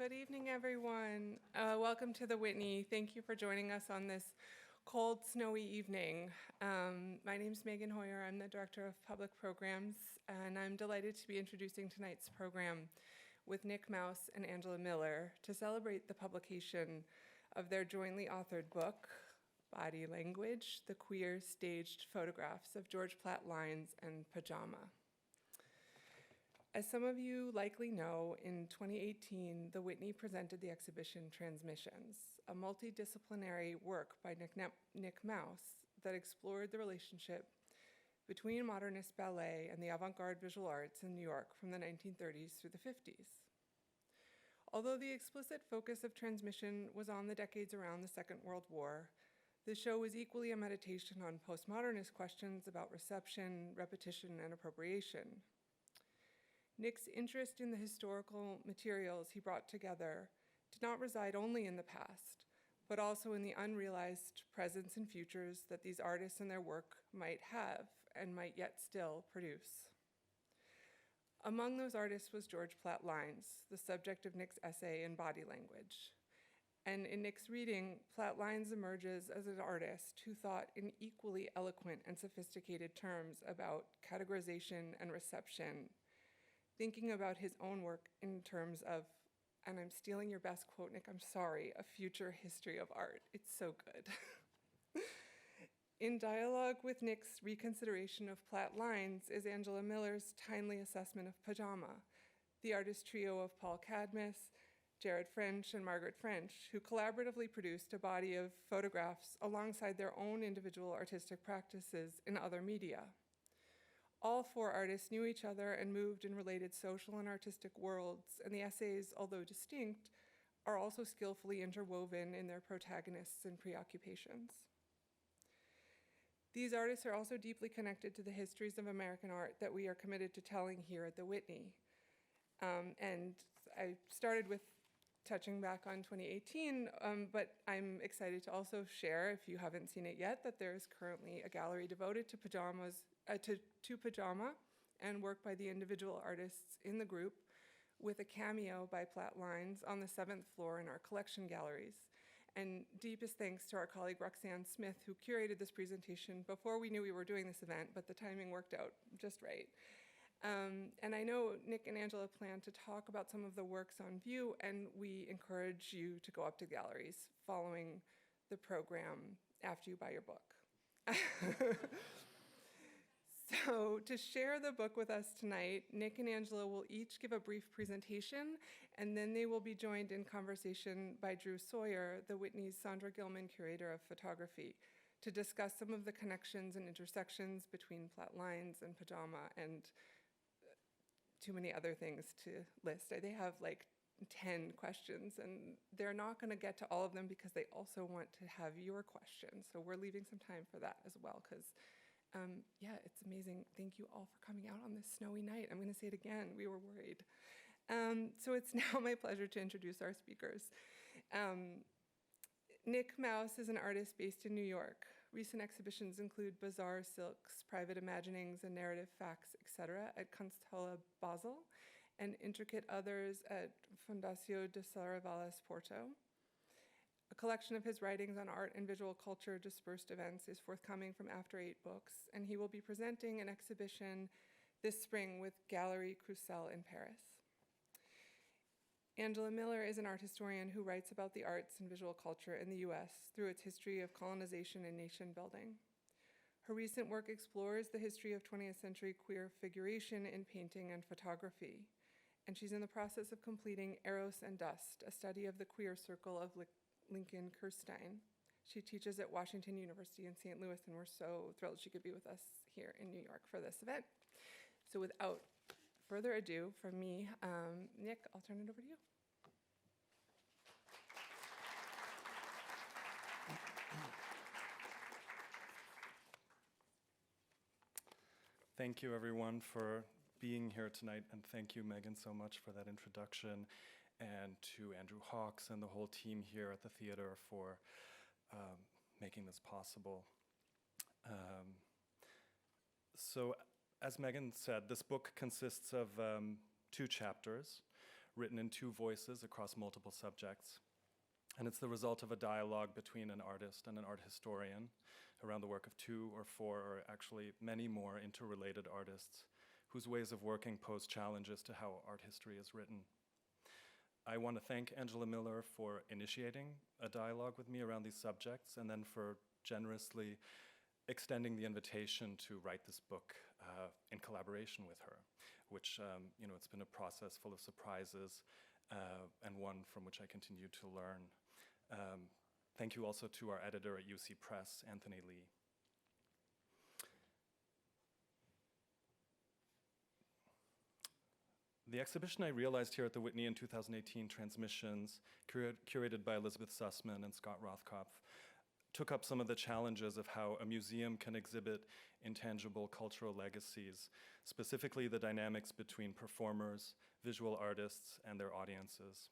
Good evening, everyone. Welcome to the Whitney. Thank you for joining us on this cold, snowy evening. My name is Megan Hoyer. I'm the Director of Public Programs, and I'm delighted to be introducing tonight's program with Nick Mauss and Angela Miller to celebrate the publication of their jointly authored book, Body Language, The Queer Staged Photographs of George Platt, Lynes, and PaJaMa. As some of you likely know, in 2018, the Whitney presented the exhibition Transmissions, a multidisciplinary work by Nick Mauss that explored the relationship between modernist ballet and the avant-garde visual arts in New York from the 1930s through the 50s. Although the explicit focus of Transmission was on the decades around the Second World War, the show was equally a meditation on postmodernist questions about reception, repetition, and appropriation. Nick's interest in the historical materials he brought together did not reside only in the past, but also in the unrealized presents and futures that these artists and their work might have and might yet still produce. Among those artists was George Platt Lynes, the subject of Nick's essay in Body Language. And in Nick's reading, Platt Lynes emerges as an artist who thought in equally eloquent and sophisticated terms about categorization and reception, thinking about his own work in terms of, and I'm stealing your best quote, Nick, I'm sorry, a future history of art. It's so good. In dialogue with Nick's reconsideration of Platt Lynes is Angela Miller's timely assessment of PaJaMa, the artist trio of Paul Cadmus, Jared French, and Margaret French, who collaboratively produced a body of photographs alongside their own individual artistic practices in other media. All four artists knew each other and moved in related social and artistic worlds, and the essays, although distinct, are also skillfully interwoven in their protagonists and preoccupations. These artists are also deeply connected to the histories of American art that we are committed to telling here at the Whitney. And I started with touching back on 2018, but I'm excited to also share, if you haven't seen it yet, that there is currently a gallery devoted to PaJaMa and work by the individual artists in the group, with a cameo by Platt Lynes on the 7th floor in our collection galleries. And deepest thanks to our colleague Roxanne Smith, who curated this presentation before we knew we were doing this event, but the timing worked out just right. And I know Nick and Angela plan to talk about some of the works on view, and we encourage you to go up to galleries following the program after you buy your book. So to share the book with us tonight, Nick and Angela will each give a brief presentation, and then they will be joined in conversation by Drew Sawyer, the Whitney's Sondra Gilman Curator of Photography, to discuss some of the connections and intersections between Platt Lynes and PaJaMa and too many other things to list. They have like 10 questions, and they're not going to get to all of them because they also want to have your questions. So we're leaving some time for that as well, because yeah, it's amazing. Thank you all for coming out on this snowy night. I'm going to say it again. We were worried. So it's now my pleasure to introduce our speakers. Nick Mauss is an artist based in New York. Recent exhibitions include Bizarre Silks, Private Imaginings, and Narrative Facts, etc. at Kunsthalle Basel, and intricate others at Fundação de Saravallas Porto. A collection of his writings on art and visual culture dispersed events is forthcoming from After 8 Books, and he will be presenting an exhibition this spring with Galerie Crucelle in Paris. Angela Miller is an art historian who writes about the arts and visual culture in the US through its history of colonization and nation building. Her recent work explores the history of 20th century queer figuration in painting and photography, and she's in the process of completing Eros and Dust, a study of the queer circle of Lincoln Kirstein. She teaches at Washington University in St. Louis, and we're so thrilled she could be with us here in New York for this event. So without further ado from me, Nick, I'll turn it over to you. Thank you, everyone, for being here tonight, and thank you, Megan, so much for that introduction, and to Andrew Hawks and the whole team here at the theater for making this possible. So, as Megan said, this book consists of 2 chapters. written in two voices across multiple subjects. And it's the result of a dialogue between an artist and an art historian around the work of two or four, or actually many more interrelated artists whose ways of working pose challenges to how art history is written. I want to thank Angela Miller for initiating a dialogue with me around these subjects, and then for generously extending the invitation to write this book in collaboration with her, which, it's been a process full of surprises and one from which I continue to learn. Thank you also to our editor at UC Press, Anthony Lee. The exhibition I realized here at the Whitney in 2018, Transmissions, curated by Elizabeth Sussman and Scott Rothkopf, took up some of the challenges of how a museum can exhibit intangible cultural legacies, specifically the dynamics between performers, visual artists, and their audiences,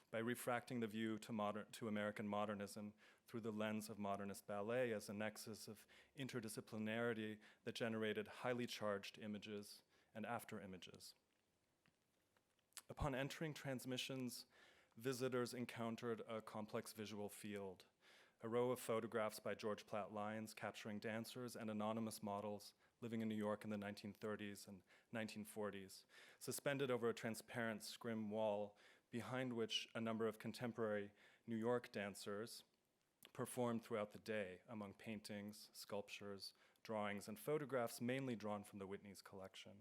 by refracting the view to American modernism through the lens of modernist ballet as a nexus of interdisciplinarity that generated highly charged images and after images. Upon entering Transmissions, visitors encountered a complex visual field, a row of photographs by George Platt Lynes capturing dancers and anonymous models living in New York in the 1930s and 1940s, suspended over a transparent scrim wall behind which a number of contemporary New York dancers performed throughout the day among paintings, sculptures, drawings, and photographs mainly drawn from the Whitney's collection.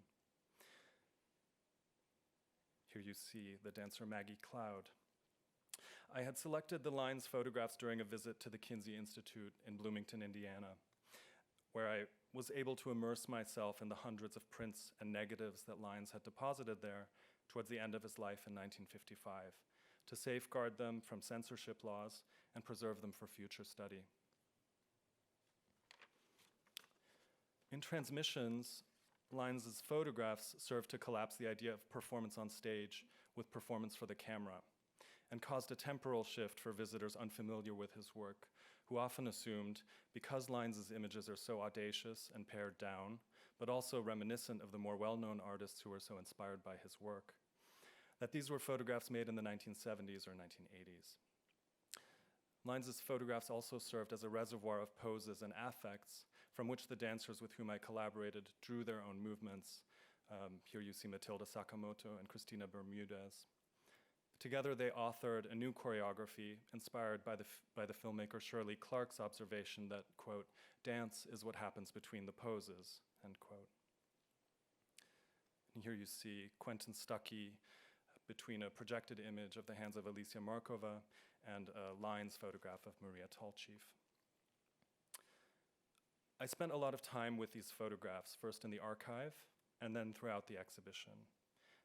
Here you see the dancer Maggie Cloud. I had selected the Lynes photographs during a visit to the Kinsey Institute in Bloomington, Indiana, where I was able to immerse myself in the hundreds of prints and negatives that Lynes had deposited there towards the end of his life in 1955, to safeguard them from censorship laws and preserve them for future study. In Transmissions, Lynes' photographs served to collapse the idea of performance on stage with performance for the camera, and caused a temporal shift for visitors unfamiliar with his work, who often assumed, because Lynes' images are so audacious and pared down, but also reminiscent of the more well-known artists who were so inspired by his work, that these were photographs made in the 1970s or 1980s. Lynes' photographs also served as a reservoir of poses and affects from which the dancers with whom I collaborated drew their own movements. Here you see Matilda Sakamoto and Cristina Bermudez. Together they authored a new choreography inspired by the filmmaker Shirley Clark's observation that, quote, dance is what happens between the poses, end quote. And here you see Quentin Stuckey between a projected image of the hands of Alicia Markova and a Lynes photograph of Maria Tolchieff. I spent a lot of time with these photographs, first in the archive and then throughout the exhibition,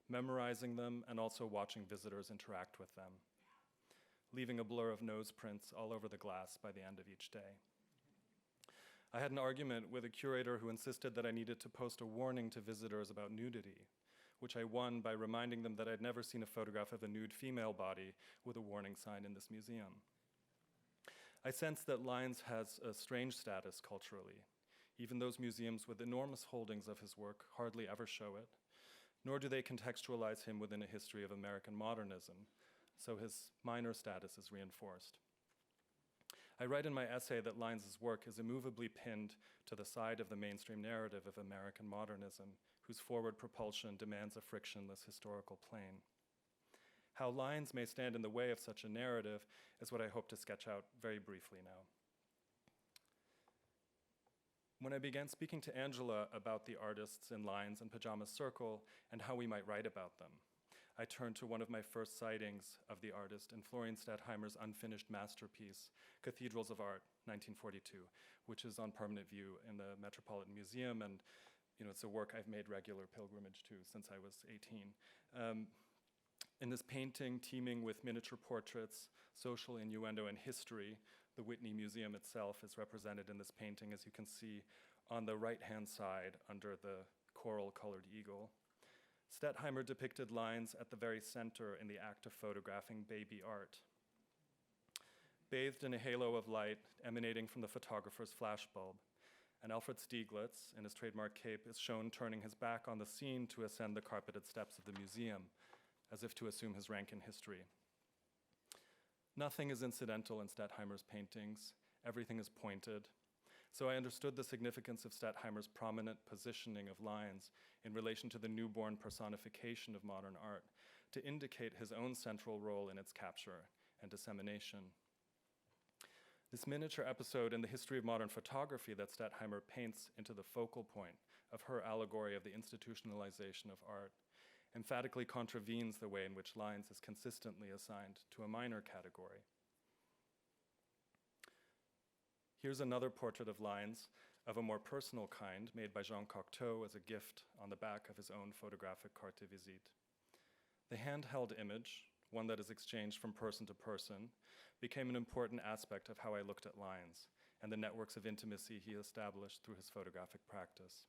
memorizing them and also watching visitors interact with them, leaving a blur of nose prints all over the glass by the end of each day. I had an argument with a curator who insisted that I needed to post a warning to visitors about nudity, which I won by reminding them that I'd never seen a photograph of a nude female body with a warning sign in this museum. I sense that Lynes has a strange status culturally. Even those museums with enormous holdings of his work hardly ever show it, nor do they contextualize him within a history of American modernism, so his minor status is reinforced. I write in my essay that Lynes' work is immovably pinned to the side of the mainstream narrative of American modernism, whose forward propulsion demands a frictionless historical plane. How Lynes may stand in the way of such a narrative is what I hope to sketch out very briefly now. When I began speaking to Angela about the artists in Lynes and PaJaMa Circle and how we might write about them, I turned to one of my first sightings of the artist in Florian Stadtheimer's unfinished masterpiece, Cathedrals of Art, 1942, which is on permanent view in the Metropolitan Museum, and it's a work I've made regular pilgrimage to since I was 18. In this painting, teeming with miniature portraits, social innuendo, and history, the Whitney Museum itself is represented in this painting, as you can see on the right-hand side under the coral-colored eagle. Stadtheimer depicted Lynes at the very center in the act of photographing baby art. Bathed in a halo of light emanating from the photographer's flashbulb, and Alfred Stieglitz, in his trademark cape, is shown turning his back on the scene to ascend the carpeted steps of the museum, as if to assume his rank in history. Nothing is incidental in Stettheimer's paintings. Everything is pointed. So I understood the significance of Stettheimer's prominent positioning of Lynes in relation to the newborn personification of modern art, to indicate his own central role in its capture and dissemination. This miniature episode in the history of modern photography that Stettheimer paints into the focal point of her allegory of the institutionalization of art emphatically contravenes the way in which Lynes is consistently assigned to a minor category. Here's another portrait of Lynes of a more personal kind made by Jean Cocteau as a gift on the back of his own photographic carte de visite. The handheld image, one that is exchanged from person to person, became an important aspect of how I looked at Lynes and the networks of intimacy he established through his photographic practice.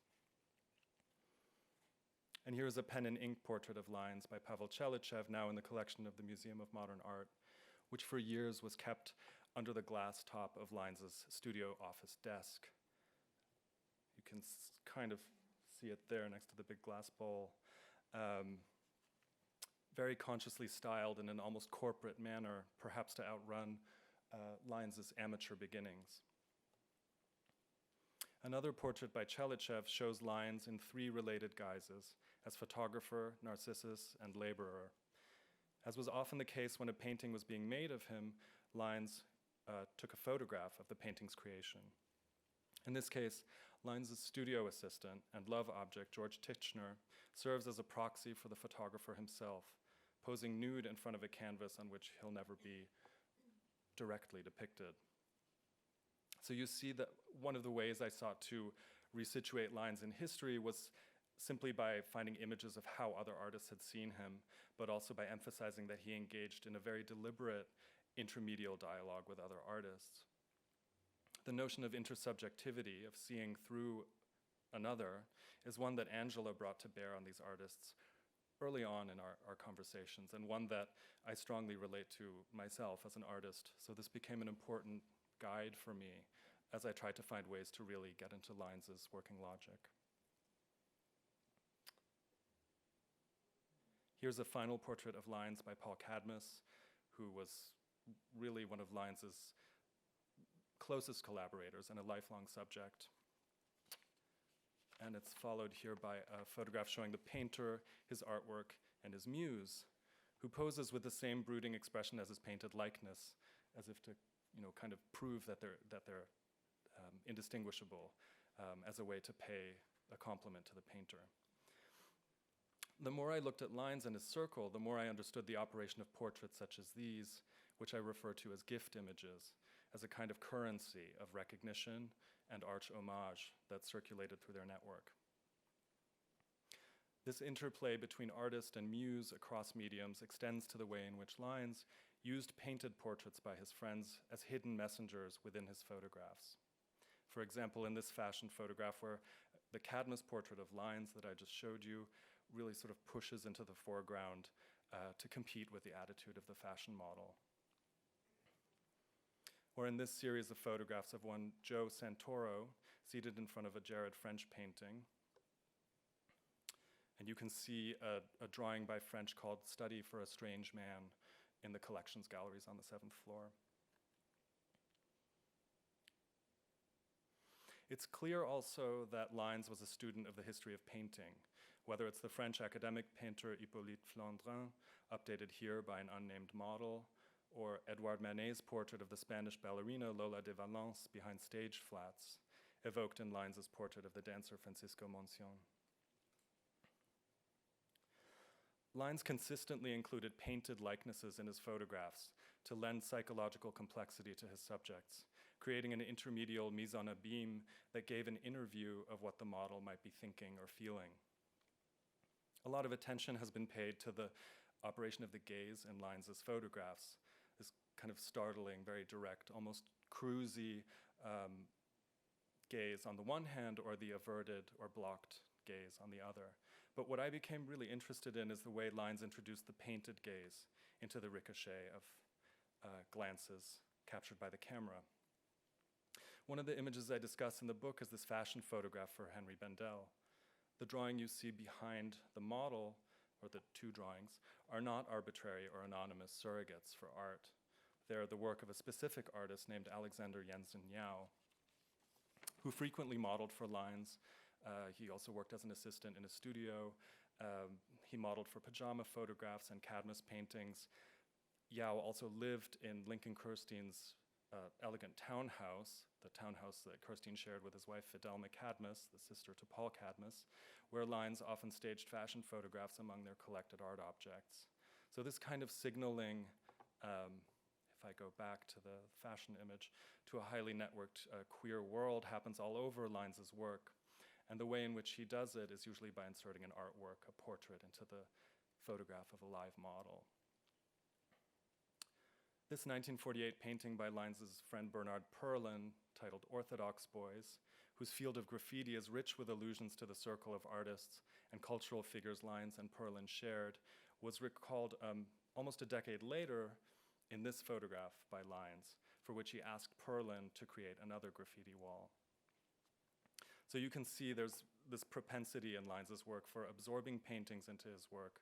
And here is a pen and ink portrait of Lynes by Pavel Chelichev, now in the collection of the Museum of Modern Art, which for years was kept under the glass top of Lynes' studio office desk. You can kind of see it there next to the big glass bowl. Very consciously styled in an almost corporate manner, perhaps to outrun Lynes' amateur beginnings. Another portrait by Chelichev shows Lynes in three related guises, as photographer, narcissus, and laborer. As was often the case when a painting was being made of him, Lynes took a photograph of the painting's creation. In this case, Lynes' studio assistant and love object, George Titchener, serves as a proxy for the photographer himself, posing nude in front of a canvas on which he'll never be directly depicted. So you see that one of the ways I sought to resituate Lynes in history was simply by finding images of how other artists had seen him, but also by emphasizing that he engaged in a very deliberate intermedial dialogue with other artists. The notion of intersubjectivity, of seeing through another, is one that Angela brought to bear on these artists early on in our conversations, and one that I strongly relate to myself as an artist. So this became an important guide for me as I tried to find ways to really get into Lynes' working logic. Here's a final portrait of Lynes by Paul Cadmus, who was really one of Lynes' closest collaborators and a lifelong subject. And it's followed here by a photograph showing the painter, his artwork, and his muse, who poses with the same brooding expression as his painted likeness, as if to, kind of prove that they're indistinguishable, as a way to pay a compliment to the painter. The more I looked at Lynes and his circle, the more I understood the operation of portraits such as these, which I refer to as gift images, as a kind of currency of recognition and arch homage that circulated through their network. This interplay between artist and muse across mediums extends to the way in which Lynes used painted portraits by his friends as hidden messengers within his photographs. For example, in this fashion photograph where the Cadmus portrait of Lynes that I just showed you really sort of pushes into the foreground to compete with the attitude of the fashion model. Or in this series of photographs of one Joe Santoro seated in front of a Jared French painting. And you can see a drawing by French called Study for a Strange Man in the collections galleries on the 7th floor. It's clear also that Lynes was a student of the history of painting, whether it's the French academic painter Hippolyte Flandrin, updated here by an unnamed model, or Edouard Manet's portrait of the Spanish ballerina Lola de Valence behind stage flats, evoked in Lynes' portrait of the dancer Francisco Moncion. Lynes consistently included painted likenesses in his photographs to lend psychological complexity to his subjects, creating an intermedial mise en abîme that gave an inner view of what the model might be thinking or feeling. A lot of attention has been paid to the operation of the gaze in Lynes' photographs, this kind of startling, very direct, almost cruisy gaze on the one hand, or the averted or blocked gaze on the other. But what I became really interested in is the way Lynes introduced the painted gaze into the ricochet of glances captured by the camera. One of the images I discuss in the book is this fashion photograph for Henri Bendel. The drawing you see behind the model or the two drawings, are not arbitrary or anonymous surrogates for art. They're the work of a specific artist named Alexander Jensen Yao, who frequently modeled for Lynes. He also worked as an assistant in a studio. He modeled for PaJaMa photographs and Cadmus paintings. Yao also lived in Lincoln Kirstein's elegant townhouse, the townhouse that Kirstein shared with his wife Fidelma Cadmus, the sister to Paul Cadmus, where Lynes often staged fashion photographs among their collected art objects. So this kind of signaling, if I go back to the fashion image, to a highly networked queer world happens all over Lynes's work. And the way in which he does it is usually by inserting an artwork, a portrait, into the photograph of a live model. This 1948 painting by Lynes's friend Bernard Perlin, titled Orthodox Boys, whose field of graffiti is rich with allusions to the circle of artists and cultural figures Lynes and Perlin shared, was recalled almost a decade later in this photograph by Lynes, for which he asked Perlin to create another graffiti wall. So you can see there's this propensity in Lynes's work for absorbing paintings into his work,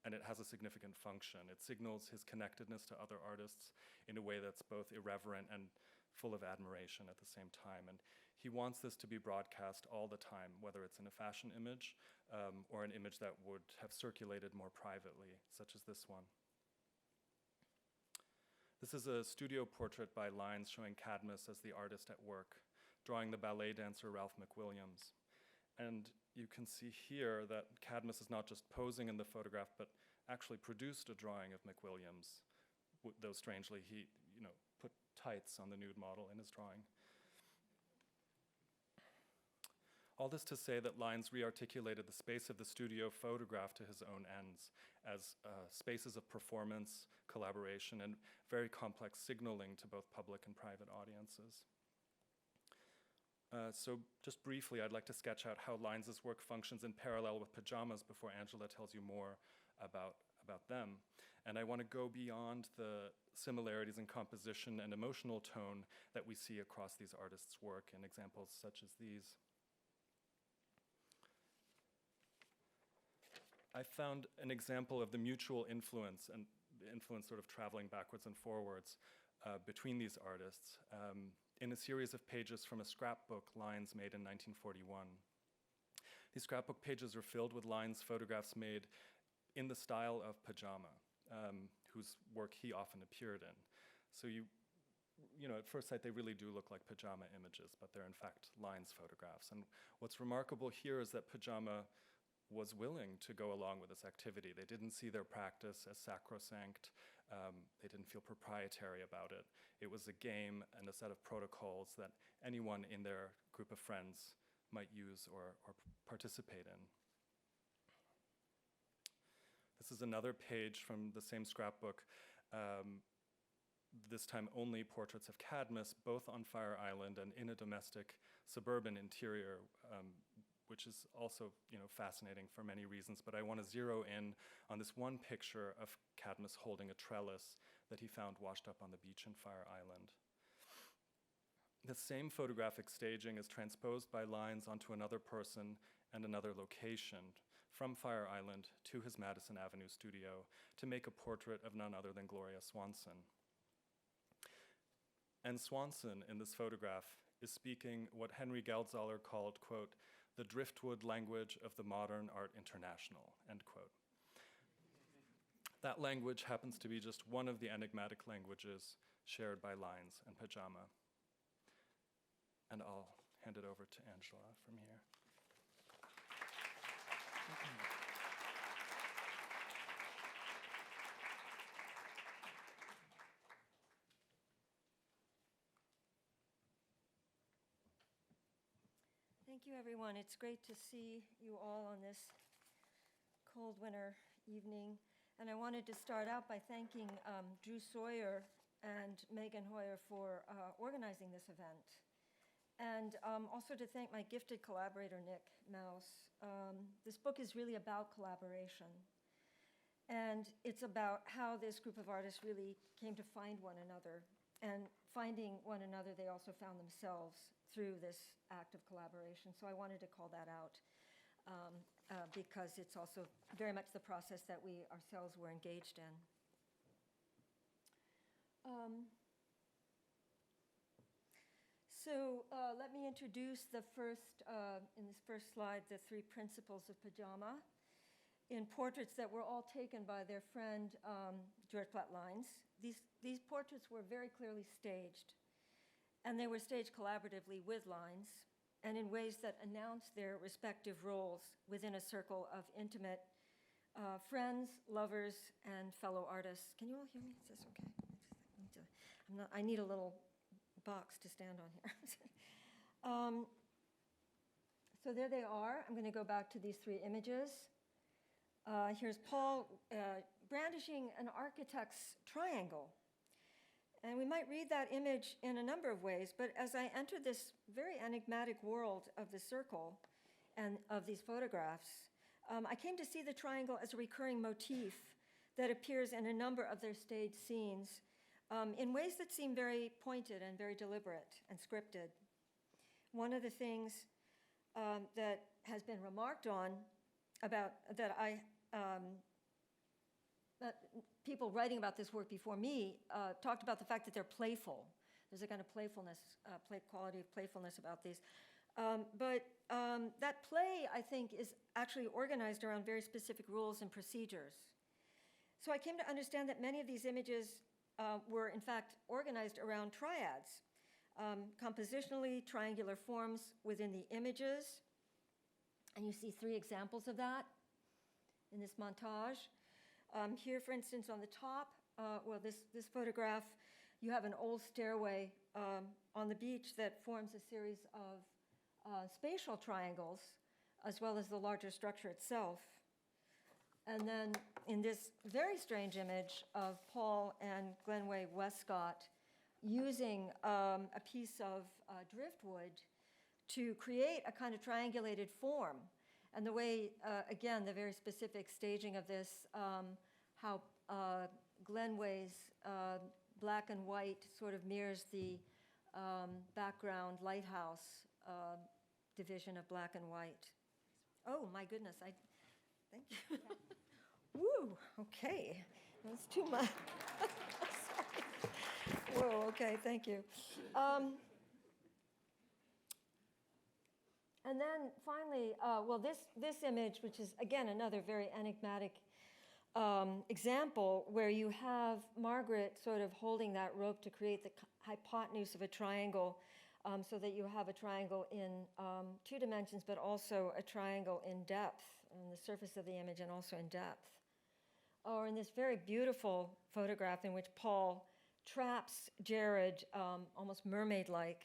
and it has a significant function. It signals his connectedness to other artists in a way that's both irreverent and full of admiration at the same time. And he wants this to be broadcast all the time, whether it's in a fashion image or an image that would have circulated more privately, such as this one. This is a studio portrait by Lynes showing Cadmus as the artist at work, drawing the ballet dancer Ralph McWilliams. And you can see here that Cadmus is not just posing in the photograph, but actually produced a drawing of McWilliams, though strangely he put tights on the nude model in his drawing. All this to say that Lynes rearticulated the space of the studio photograph to his own ends as spaces of performance, collaboration, and very complex signaling to both public and private audiences. So just briefly, I'd like to sketch out how Lynes's work functions in parallel with PaJaMa's before Angela tells you more about them. And I want to go beyond the similarities in composition and emotional tone that we see across these artists' work in examples such as these. I found an example of the mutual influence, and the influence sort of traveling backwards and forwards between these artists in a series of pages from a scrapbook Lynes made in 1941. These scrapbook pages are filled with Lynes photographs made in the style of PaJaMa, whose work he often appeared in. So at first sight, they really do look like PaJaMa images, but they're in fact Lynes photographs. And what's remarkable here is that PaJaMa was willing to go along with this activity. They didn't see their practice as sacrosanct. They didn't feel proprietary about it. It was a game and a set of protocols that anyone in their group of friends might use or participate in. This is another page from the same scrapbook, this time only portraits of Cadmus, both on Fire Island and in a domestic suburban interior, which is also fascinating for many reasons, but I want to zero in on this one picture of Cadmus holding a trellis that he found washed up on the beach in Fire Island. The same photographic staging is transposed by Lynes onto another person and another location, from Fire Island to his Madison Avenue studio, to make a portrait of none other than Gloria Swanson. And Swanson, in this photograph, is speaking what Henry Geldzahler called, quote, the driftwood language of the modern art international, end quote. That language happens to be just one of the enigmatic languages shared by Lynes and PaJaMa. And I'll hand it over to Angela from here. Thank you, everyone. It's great to see you all on this cold winter evening. And I wanted to start out by thanking Drew Sawyer and Megan Hoyer for organizing this event. And also to thank my gifted collaborator, Nick Mauss. This book is really about collaboration. And it's about how this group of artists really came to find one another. And finding one another, they also found themselves through this act of collaboration. So I wanted to call that out. because it's also very much the process that we ourselves were engaged in. Let me introduce the first, in this first slide, the 3 principles of PaJaMa in portraits that were all taken by their friend George Platt Lynes. These portraits were very clearly staged, and they were staged collaboratively with Lynes and in ways that announced their respective roles within a circle of intimate friends, lovers, and fellow artists. Can you all hear me? Is this okay? I need a little box to stand on here. So there they are. I'm going to go back to these 3 images. Here's Paul brandishing an architect's triangle. And we might read that image in a number of ways, but as I entered this very enigmatic world of the circle and of these photographs, I came to see the triangle as a recurring motif that appears in a number of their staged scenes in ways that seem very pointed and very deliberate and scripted. One of the things that has been remarked on about people writing about this work before me talked about the fact that they're playful. There's a kind of playfulness, quality of playfulness about these. But that play, I think, is actually organized around very specific rules and procedures. So I came to understand that many of these images were, in fact, organized around triads, compositionally triangular forms within the images. And you see 3 examples of that in this montage. Here, for instance, on the top, this photograph, you have an old stairway on the beach that forms a series of spatial triangles, as well as the larger structure itself. And then in this very strange image of Paul and Glenway Westcott using a piece of driftwood to create a kind of triangulated form. And the way, again, the very specific staging of this, how Glenway's black and white sort of mirrors the background lighthouse division of black and white. Oh, my goodness, thank you. Woo, okay, that's too much. Sorry. Whoa, okay, thank you. And then finally, this image, which is, again, another very enigmatic example where you have Margaret sort of holding that rope to create the hypotenuse of a triangle so that you have a triangle in 2 dimensions, but also a triangle in depth, on the surface of the image and also in depth. Or in this very beautiful photograph in which Paul traps Jared, almost mermaid-like,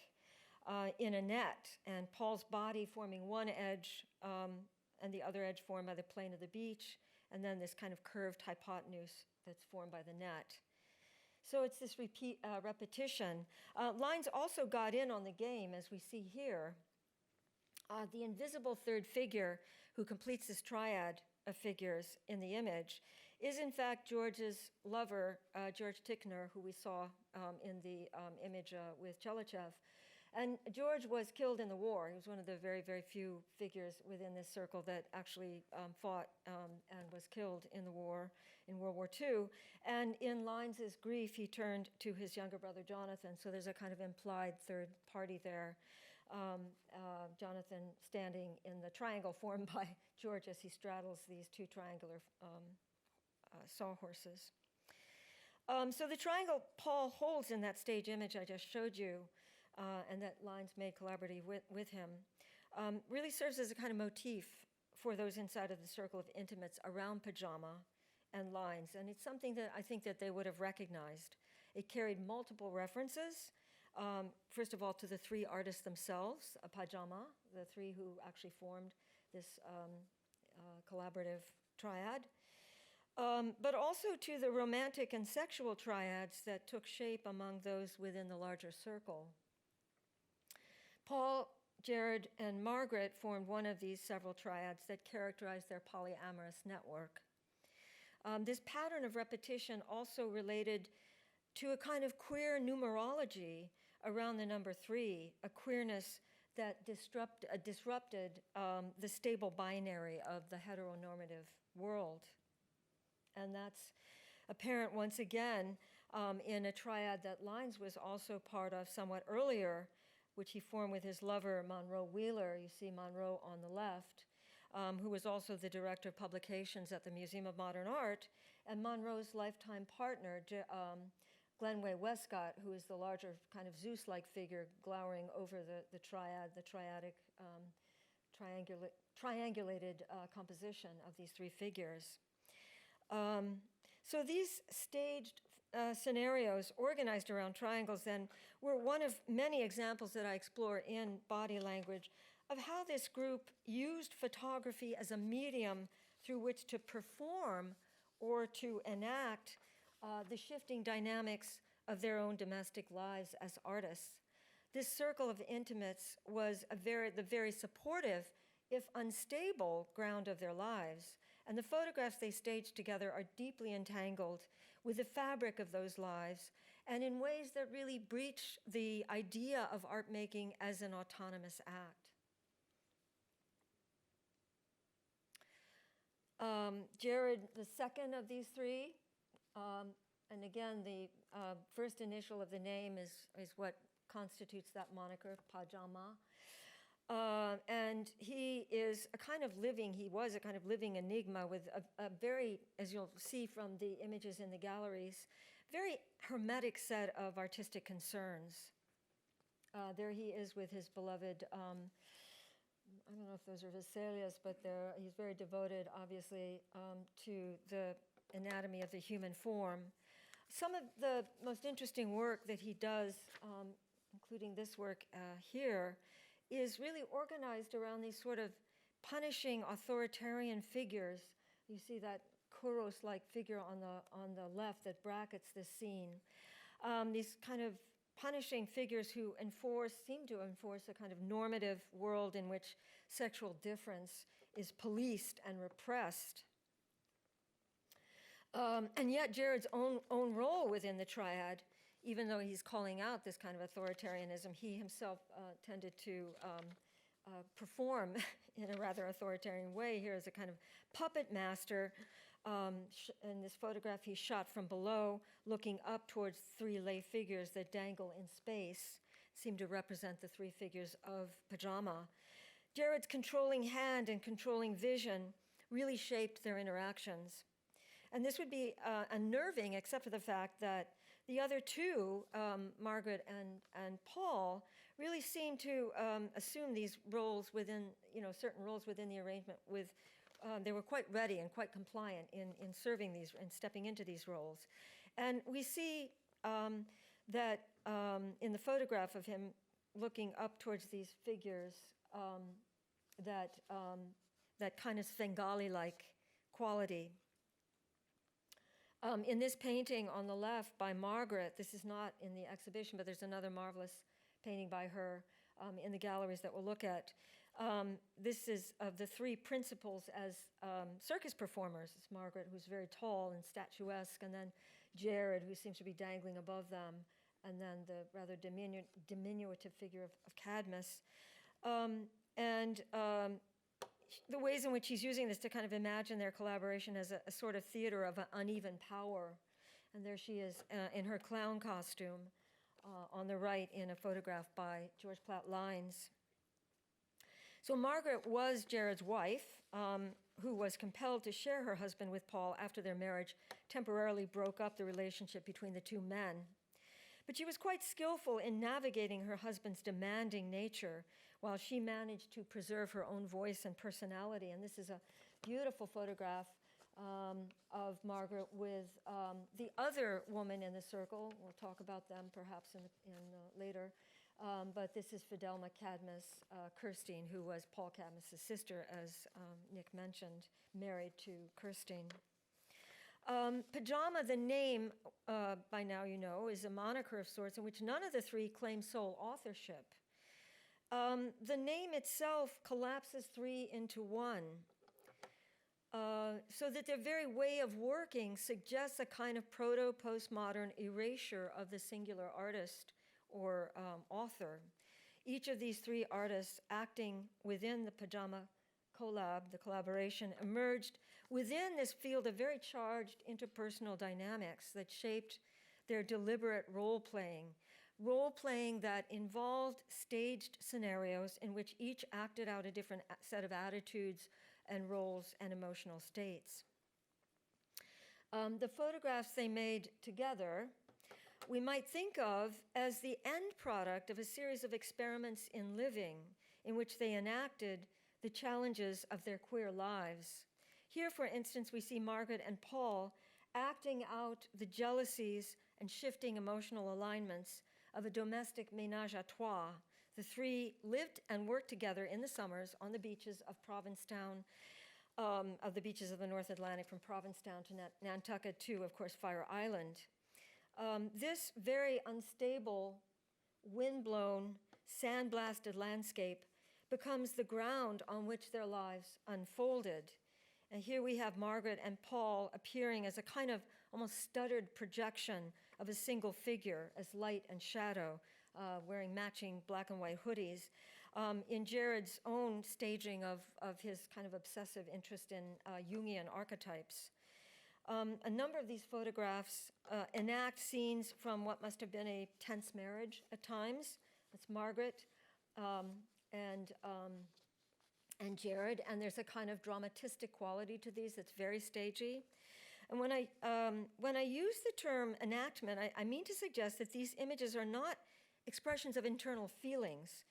in a net, and Paul's body forming one edge and the other edge formed by the plane of the beach, and then this kind of curved hypotenuse that's formed by the net. So it's this repetition. Lynes also got in on the game, as we see here. The invisible third figure who completes this triad of figures in the image is in fact George's lover, George Tickner, who we saw in the image with Chelachev. And George was killed in the war. He was one of the very, very few figures within this circle that actually fought and was killed in the war, in World War II. And in Lynes' grief, he turned to his younger brother, Jonathan. So there's a kind of implied third party there. Jonathan standing in the triangle formed by George as he straddles these 2 triangular sawhorses. So the triangle Paul holds in that stage image I just showed you, and that Lynes made collaboratively with him, really serves as a kind of motif for those inside of the circle of intimates around PaJaMa and Lynes. And it's something that I think that they would have recognized. It carried multiple references, first of all, to the 3 artists themselves, PaJaMa, the 3 who actually formed this collaborative triad, but also to the romantic and sexual triads that took shape among those within the larger circle. Paul, Jared, and Margaret formed one of these several triads that characterized their polyamorous network. This pattern of repetition also related to a kind of queer numerology around the number 3, a queerness that disrupted the stable binary of the heteronormative world. And that's apparent once again in a triad that Lynes was also part of somewhat earlier, which he formed with his lover, Monroe Wheeler. You see Monroe on the left, who was also the director of publications at the Museum of Modern Art, and Monroe's lifetime partner, Glenway Westcott, who is the larger kind of Zeus-like figure glowering over the triadic, triangulated composition of these three figures. So these staged scenarios organized around triangles then were one of many examples that I explore in Body Language of how this group used photography as a medium through which to perform or to enact the shifting dynamics of their own domestic lives as artists. This circle of intimates was the very supportive, if unstable, ground of their lives. And the photographs they staged together are deeply entangled with the fabric of those lives and in ways that really breach the idea of art making as an autonomous act. Jared, the second of these three, and again, the first initial of the name is what constitutes that moniker, PaJaMa. And he was a kind of living enigma with a very, as you'll see from the images in the galleries, very hermetic set of artistic concerns. There he is with his beloved, I don't know if those are Vesalias, but he's very devoted, obviously, to the anatomy of the human form. Some of the most interesting work that he does, including this work here, is really organized around these sort of punishing authoritarian figures. You see that Kouros-like figure on the left that brackets this scene. These kind of punishing figures who seem to enforce a kind of normative world in which sexual difference is policed and repressed. And yet Jared's own role within the triad, even though he's calling out this kind of authoritarianism, he himself tended to perform in a rather authoritarian way here as a kind of puppet master. In this photograph, he's shot from below, looking up towards three lay figures that dangle in space, seem to represent the three figures of PaJaMa. Jared's controlling hand and controlling vision really shaped their interactions. And this would be unnerving, except for the fact that the other two, Margaret and Paul, really seem to assume these roles within, certain roles within the arrangement they were quite ready and quite compliant in serving these and stepping into these roles. And we see that in the photograph of him looking up towards these figures, that kind of Svengali-like quality. In this painting on the left by Margaret, this is not in the exhibition, but there's another marvelous painting by her in the galleries that we'll look at. This is of the three principals as circus performers. It's Margaret, who's very tall and statuesque, and then Jared, who seems to be dangling above them, and then the rather diminutive figure of Cadmus. The ways in which he's using this to kind of imagine their collaboration as a sort of theater of uneven power. And there she is in her clown costume on the right in a photograph by George Platt Lynes. So Margaret was Jared's wife, who was compelled to share her husband with Paul after their marriage temporarily broke up the relationship between the two men. But she was quite skillful in navigating her husband's demanding nature while she managed to preserve her own voice and personality. And this is a beautiful photograph of Margaret with the other woman in the circle. We'll talk about them perhaps later. But this is Fidelma Cadmus Kirstein, who was Paul Cadmus' sister, as Nick mentioned, married to Kirstein. PaJaMa, the name, by now you know, is a moniker of sorts in which none of the three claim sole authorship. The name itself collapses three into one, so that their very way of working suggests a kind of proto-postmodern erasure of the singular artist or author. each of these three artists acting within the PaJaMa collab, the collaboration, emerged within this field of very charged interpersonal dynamics that shaped their deliberate role-playing that involved staged scenarios in which each acted out a different set of attitudes and roles and emotional states. The photographs they made together we might think of as the end product of a series of experiments in living in which they enacted the challenges of their queer lives. Here, for instance, we see Margaret and Paul acting out the jealousies and shifting emotional alignments of a domestic ménage à trois. The three lived and worked together in the summers on the beaches of Provincetown, of the beaches of the North Atlantic, from Provincetown to Nantucket to, of course, Fire Island. This very unstable, wind-blown, sand-blasted landscape becomes the ground on which their lives unfolded. And here we have Margaret and Paul appearing as a kind of almost stuttered projection of a single figure as light and shadow, wearing matching black and white hoodies. In Jared's own staging of his kind of obsessive interest in Jungian archetypes. A number of these photographs enact scenes from what must have been a tense marriage at times. That's Margaret and Jared, and there's a kind of dramatistic quality to these that's very stagey. And when I use the term enactment, I mean to suggest that these images are not expressions of internal feelings.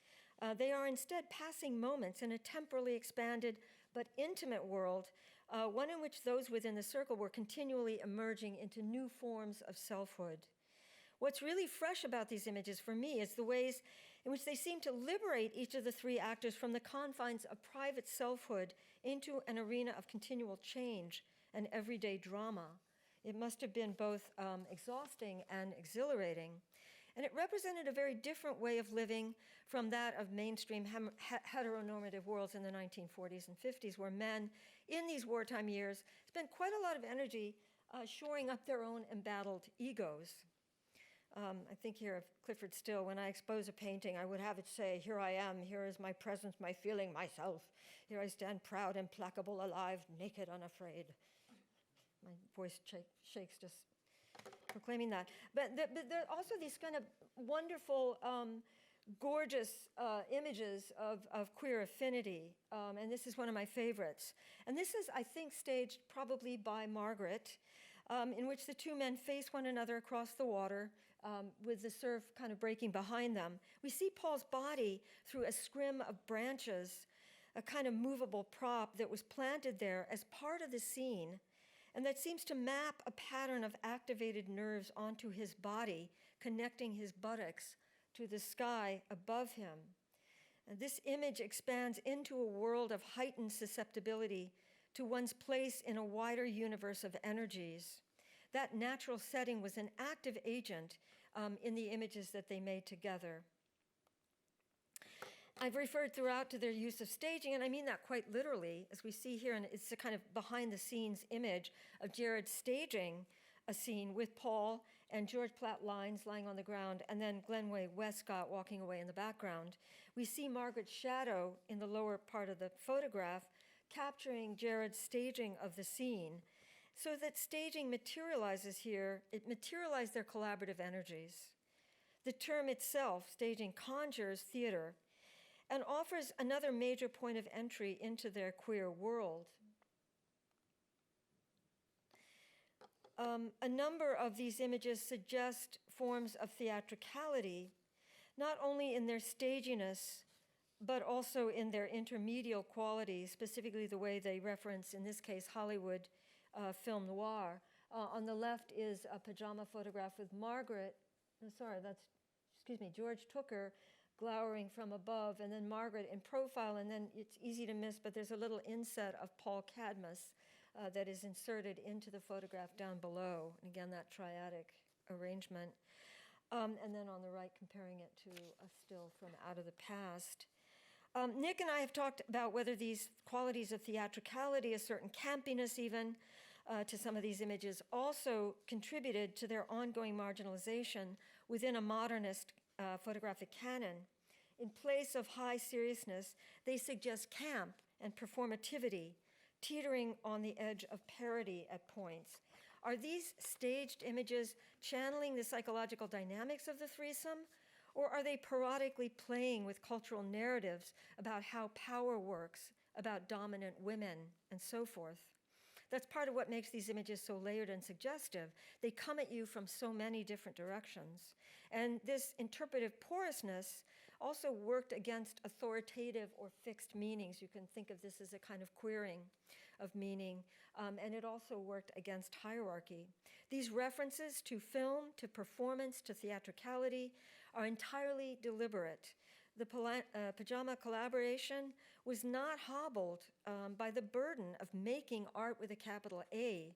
They are instead passing moments in a temporally expanded but intimate world, one in which those within the circle were continually emerging into new forms of selfhood. What's really fresh about these images for me is the ways in which they seem to liberate each of the three actors from the confines of private selfhood into an arena of continual change and everyday drama. It must have been both exhausting and exhilarating. And it represented a very different way of living from that of mainstream heteronormative worlds in the 1940s and 50s, where men in these wartime years spent quite a lot of energy shoring up their own embattled egos. I think here of Clifford Still, when I expose a painting, I would have it say, "Here I am, here is my presence, my feeling, myself. Here I stand proud, implacable, alive, naked, unafraid." My voice shakes just proclaiming that. But there are also these kind of wonderful, gorgeous images of queer affinity, and this is one of my favorites. And this is, I think, staged probably by Margaret, in which the two men face one another across the water, with the surf kind of breaking behind them. We see Paul's body through a scrim of branches, a kind of movable prop that was planted there as part of the scene, and that seems to map a pattern of activated nerves onto his body, connecting his buttocks to the sky above him. And this image expands into a world of heightened susceptibility to one's place in a wider universe of energies. That natural setting was an active agent in the images that they made together. I've referred throughout to their use of staging, and I mean that quite literally, as we see here, and it's a kind of behind-the-scenes image of Jared staging a scene with Paul and George Platt Lynes lying on the ground, and then Glenway Westcott walking away in the background. We see Margaret's shadow in the lower part of the photograph, capturing Jared's staging of the scene, so that staging materializes here. It materialized their collaborative energies. The term itself, staging, conjures theater and offers another major point of entry into their queer world. A number of these images suggest forms of theatricality, not only in their staginess, but also in their intermedial qualities, specifically the way they reference, in this case, Hollywood film noir. On the left is a PaJaMa photograph with Margaret, George Tooker, glowering from above, and then Margaret in profile, and then it's easy to miss, but there's a little inset of Paul Cadmus that is inserted into the photograph down below. And again, that triadic arrangement. And then on the right, comparing it to a still from Out of the Past. Nick and I have talked about whether these qualities of theatricality, a certain campiness even, to some of these images, also contributed to their ongoing marginalization within a modernist photographic canon. In place of high seriousness, they suggest camp and performativity, teetering on the edge of parody at points. Are these staged images channeling the psychological dynamics of the threesome, or are they parodically playing with cultural narratives about how power works, about dominant women, and so forth? That's part of what makes these images so layered and suggestive. They come at you from so many different directions. And this interpretive porousness also worked against authoritative or fixed meanings. You can think of this as a kind of queering of meaning, and it also worked against hierarchy. These references to film, to performance, to theatricality are entirely deliberate. The PaJaMa collaboration was not hobbled by the burden of making art with a capital A.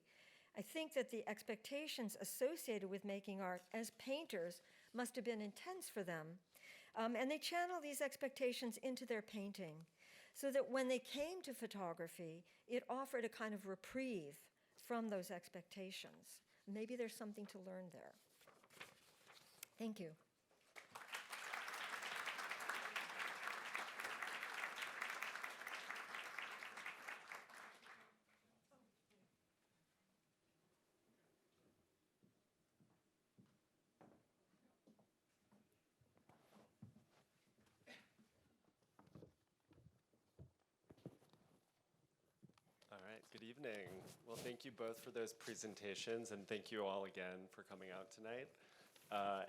I think that the expectations associated with making art as painters must have been intense for them. And they channel these expectations into their painting, so that when they came to photography, it offered a kind of reprieve from those expectations. Maybe there's something to learn there. Thank you. All right, good evening. Well, thank you both for those presentations, and thank you all again for coming out tonight,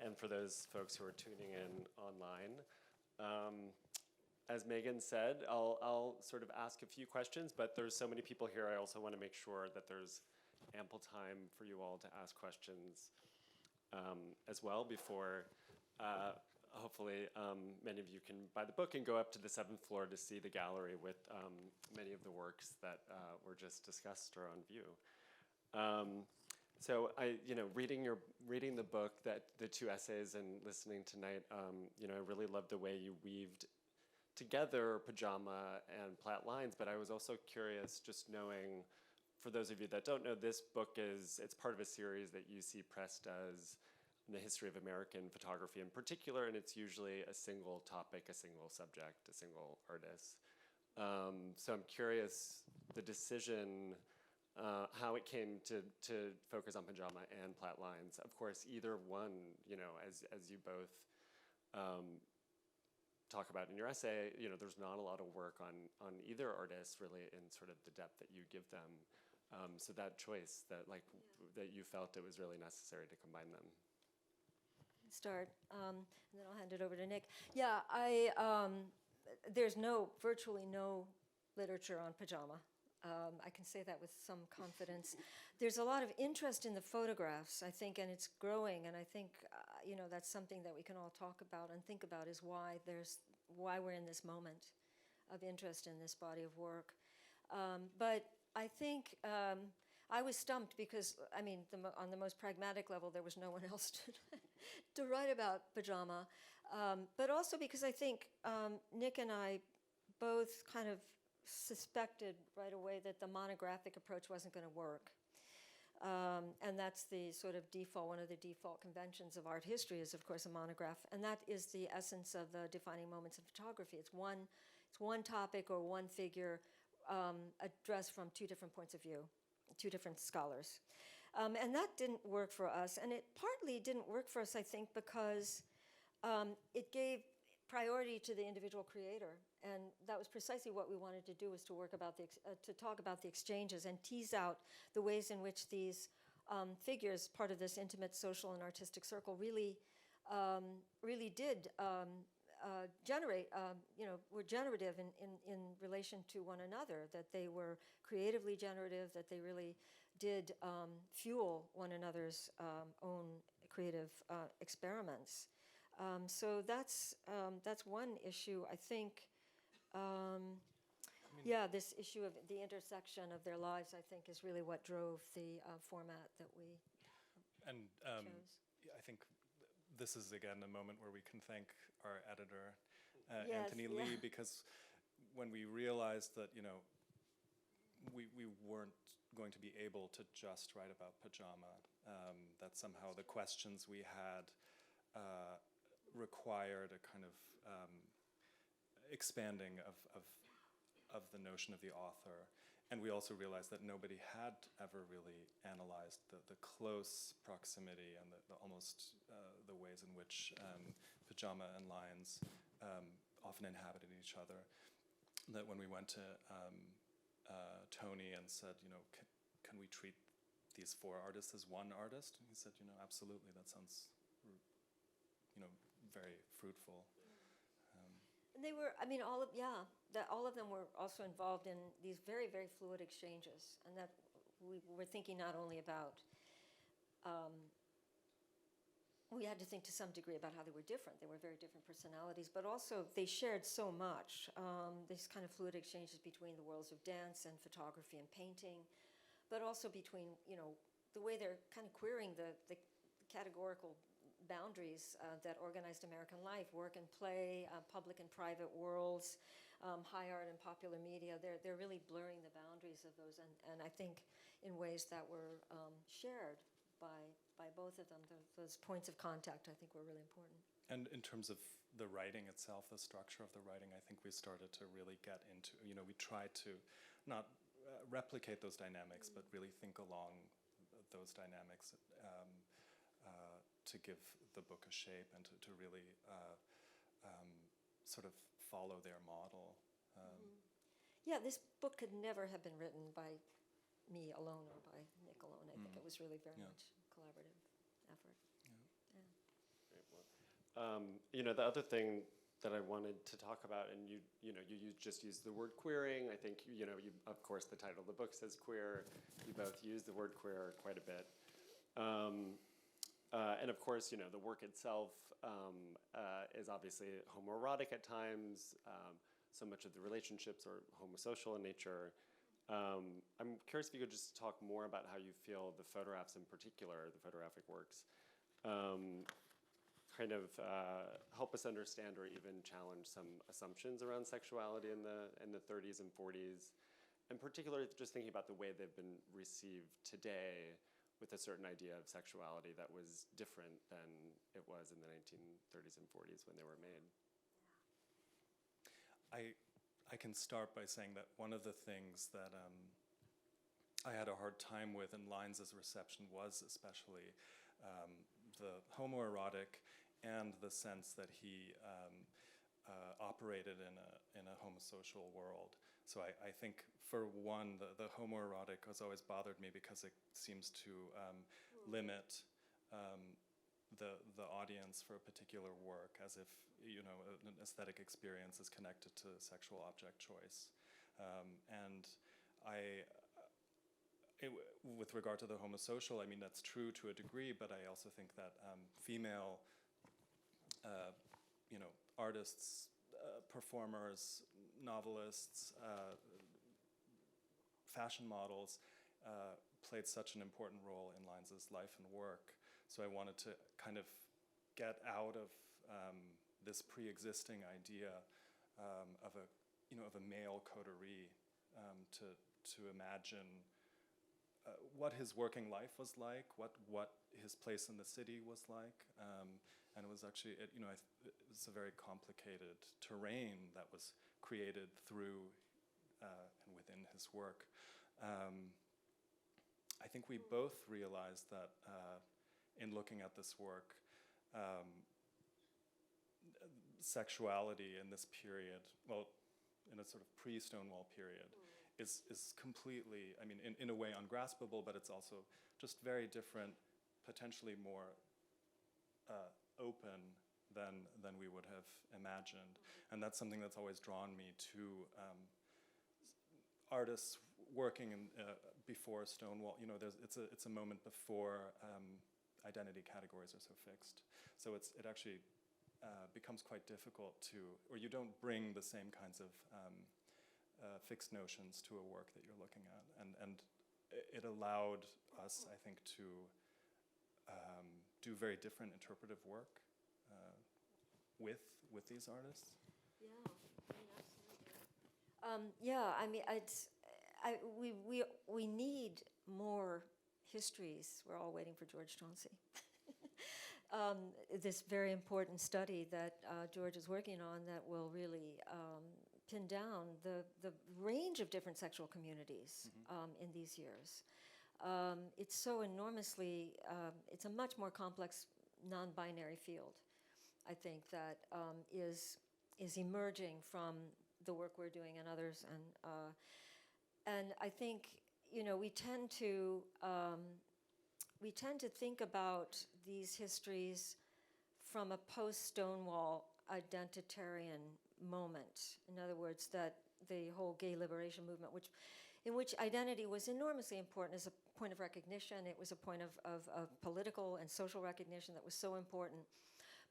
and for those folks who are tuning in online. As Megan said, I'll sort of ask a few questions, but there's so many people here, I also want to make sure that there's ample time for you all to ask questions as well before hopefully many of you can buy the book and go up to the 7th floor to see the gallery with many of the works that were just discussed or on view. So reading the book, that the 2 essays and listening tonight, I really loved the way you weaved together PaJaMa and Platt Lynes, but I was also curious, just knowing, for those of you that don't know, this book it's part of a series that UC Press does in the history of American photography in particular, and it's usually a single topic, a single subject, a single artist. So I'm curious, the decision, how it came to focus on PaJaMa and Platt Lynes. Of course, either one, as you both talk about in your essay, there's not a lot of work on either artist really in sort of the depth that you give them. So that choice, that you felt it was really necessary to combine them. Start, and then I'll hand it over to Nick. Yeah, there's virtually no literature on PaJaMa. I can say that with some confidence. There's a lot of interest in the photographs, I think, and it's growing, and I think, that's something that we can all talk about and think about, is why we're in this moment of interest in this body of work. But I think I was stumped because, on the most pragmatic level, there was no one else to write about PaJaMa. But also because I think Nick and I both kind of suspected right away that the monographic approach wasn't going to work. And that's the sort of one of the default conventions of art history is, of course, a monograph. And that is the essence of the defining moments of photography. It's one topic or one figure addressed from 2 different points of view, 2 different scholars. And that didn't work for us. And it partly didn't work for us, I think, because it gave priority to the individual creator. And that was precisely what we wanted to do, was to talk about the exchanges and tease out the ways in which these figures, part of this intimate social and artistic circle, really did generate, were generative in relation to one another, that they were creatively generative, that they really did fuel one another's own creative experiments. So that's one issue, I think. This issue of the intersection of their lives, I think, is really what drove the format that we chose. I think this is, again, a moment where we can thank our editor, Yes, Anthony Lee, because when we realized that, we weren't going to be able to just write about PaJaMa, that somehow the questions we had required a kind of expanding of the notion of the author. And we also realized that nobody had ever really analyzed the close proximity and the almost the ways in which PaJaMa and Lynes often inhabited each other. That when we went to Tony and said, can we treat these 4 artists as one artist? And he said, absolutely, that sounds, very fruitful. And they were, all of them were also involved in these very, very fluid exchanges. And that we were thinking not only about, we had to think to some degree about how they were different. They were very different personalities, but also they shared so much. These kind of fluid exchanges between the worlds of dance and photography and painting, but also between, the way they're kind of queering the categorical boundaries that organized American life, work and play, public and private worlds, high art and popular media. They're really blurring the boundaries of those, and I think in ways that were shared by both of them. Those points of contact, I think, were really important. And in terms of the writing itself, the structure of the writing, I think we started to really get into, we tried to not replicate those dynamics, but really think along those dynamics to give the book a shape and to really sort of follow their model. Yeah, this book could never have been written by me alone or by Nick alone. I think it was really very much a collaborative effort. Great. The other thing that I wanted to talk about, and you just used the word queering. I think you of course the title of the book says queer. You both use the word queer quite a bit. And of course, the work itself is obviously homoerotic at times. So much of the relationships are homosocial in nature. I'm curious if you could just talk more about how you feel the photographs in particular, the photographic works, kind of help us understand or even challenge some assumptions around sexuality in the 30s and 40s. In particular, just thinking about the way they've been received today, with a certain idea of sexuality that was different than it was in the 1930s and 40s when they were made. I can start by saying that one of the things that I had a hard time with in Lynes' reception was especially the homoerotic and the sense that he operated in a homosocial world. So I think, for one, the homoerotic has always bothered me because it seems to limit the audience for a particular work, as if an aesthetic experience is connected to sexual object choice. And with regard to the homosocial, that's true to a degree, but I also think that female artists, performers, novelists, fashion models played such an important role in Lynes' life and work. So I wanted to kind of get out of this pre-existing idea of a male coterie to imagine what his working life was like, what his place in the city was like, and it was actually, it was a very complicated terrain that was created through and within his work. I think we both realized that in looking at this work, sexuality in this period, well, in a sort of pre-Stonewall period, is completely, in a way ungraspable, but it's also just very different, potentially more open than we would have imagined. And that's something that's always drawn me to artists working before Stonewall. It's a moment before identity categories are so fixed. So it actually becomes quite difficult or you don't bring the same kinds of fixed notions to a work that you're looking at. And it allowed us, I think, to do very different interpretive work with these artists. Absolutely. We need more histories. We're all waiting for George Chauncey. this very important study that George is working on that will really pin down the range of different sexual communities in these years. It's so enormously, it's a much more complex non-binary field, I think, that is emerging from the work we're doing and others. And I think, we tend to think about these histories from a post-Stonewall identitarian moment. In other words, that the whole gay liberation movement, in which identity was enormously important as a point of recognition. It was a point of political and social recognition that was so important.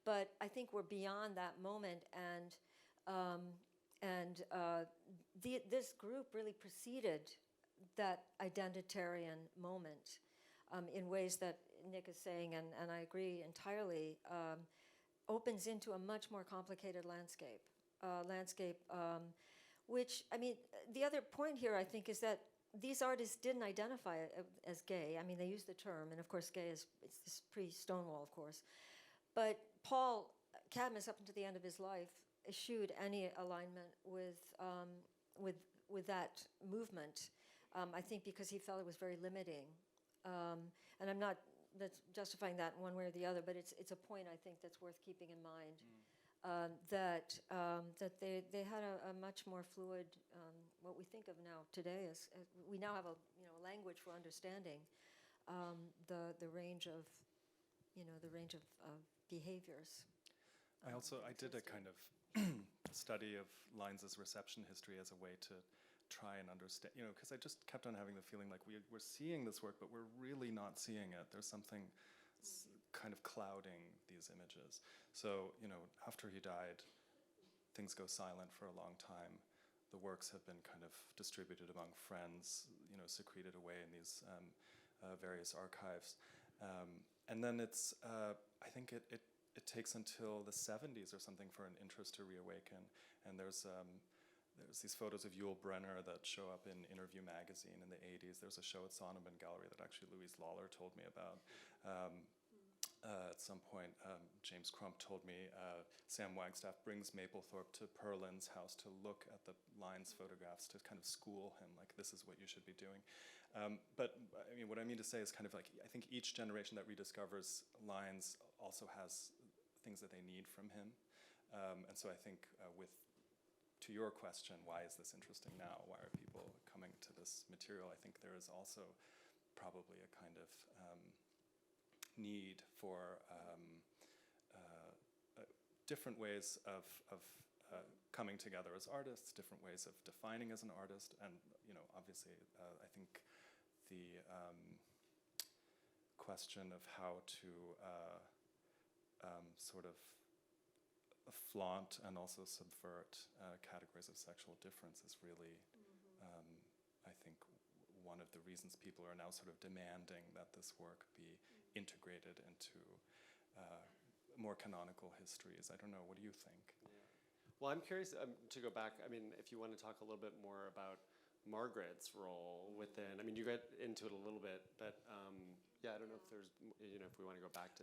But I think we're beyond that moment, this group really preceded that identitarian moment in ways that Nick is saying, and I agree entirely, opens into a much more complicated landscape. Which, I mean, the other point here, I think, is that these artists didn't identify as gay. I mean, they used the term, and of course, gay is this pre-Stonewall, of course. But Paul Cadmus, up until the end of his life, eschewed any alignment with that movement. I think because he felt it was very limiting. And I'm not justifying that one way or the other, but it's a point I think that's worth keeping in mind. That they had a much more fluid, what we think of now today as we now have a language for understanding the range of behaviors. I did a kind of study of Lynes' reception history as a way to try and understand, because I just kept on having the feeling like we're seeing this work, but we're really not seeing it. There's something kind of clouding these images. So, after he died, things go silent for a long time. The works have been kind of distributed among friends, secreted away in these various archives. And then it's, I think it takes until the 70s or something for an interest to reawaken. And there's these photos of Yul Brynner that show up in Interview magazine in the 80s. There's a show at Sonneman Gallery that actually Louise Lawler told me about. At some point, James Crump told me Sam Wagstaff brings Mapplethorpe to Perlin's house to look at the Lynes photographs to kind of school him, like, this is what you should be doing. But I mean, what I mean to say is kind of like, I think each generation that rediscovers Lynes also has things that they need from him. And so I think to your question, why is this interesting now? Why are people coming to this material? I think there is also probably a kind of need for different ways of coming together as artists, different ways of defining as an artist, and obviously, I think the question of how to sort of flaunt and also subvert categories of sexual difference is really, I think, one of the reasons people are now sort of demanding that this work be integrated into more canonical histories. I don't know, what do you think? Yeah. Well, I'm curious to go back, I mean, if you want to talk a little bit more about Margaret's role within, I mean, you get into it a little bit, but I don't know if there's, if we want to go back to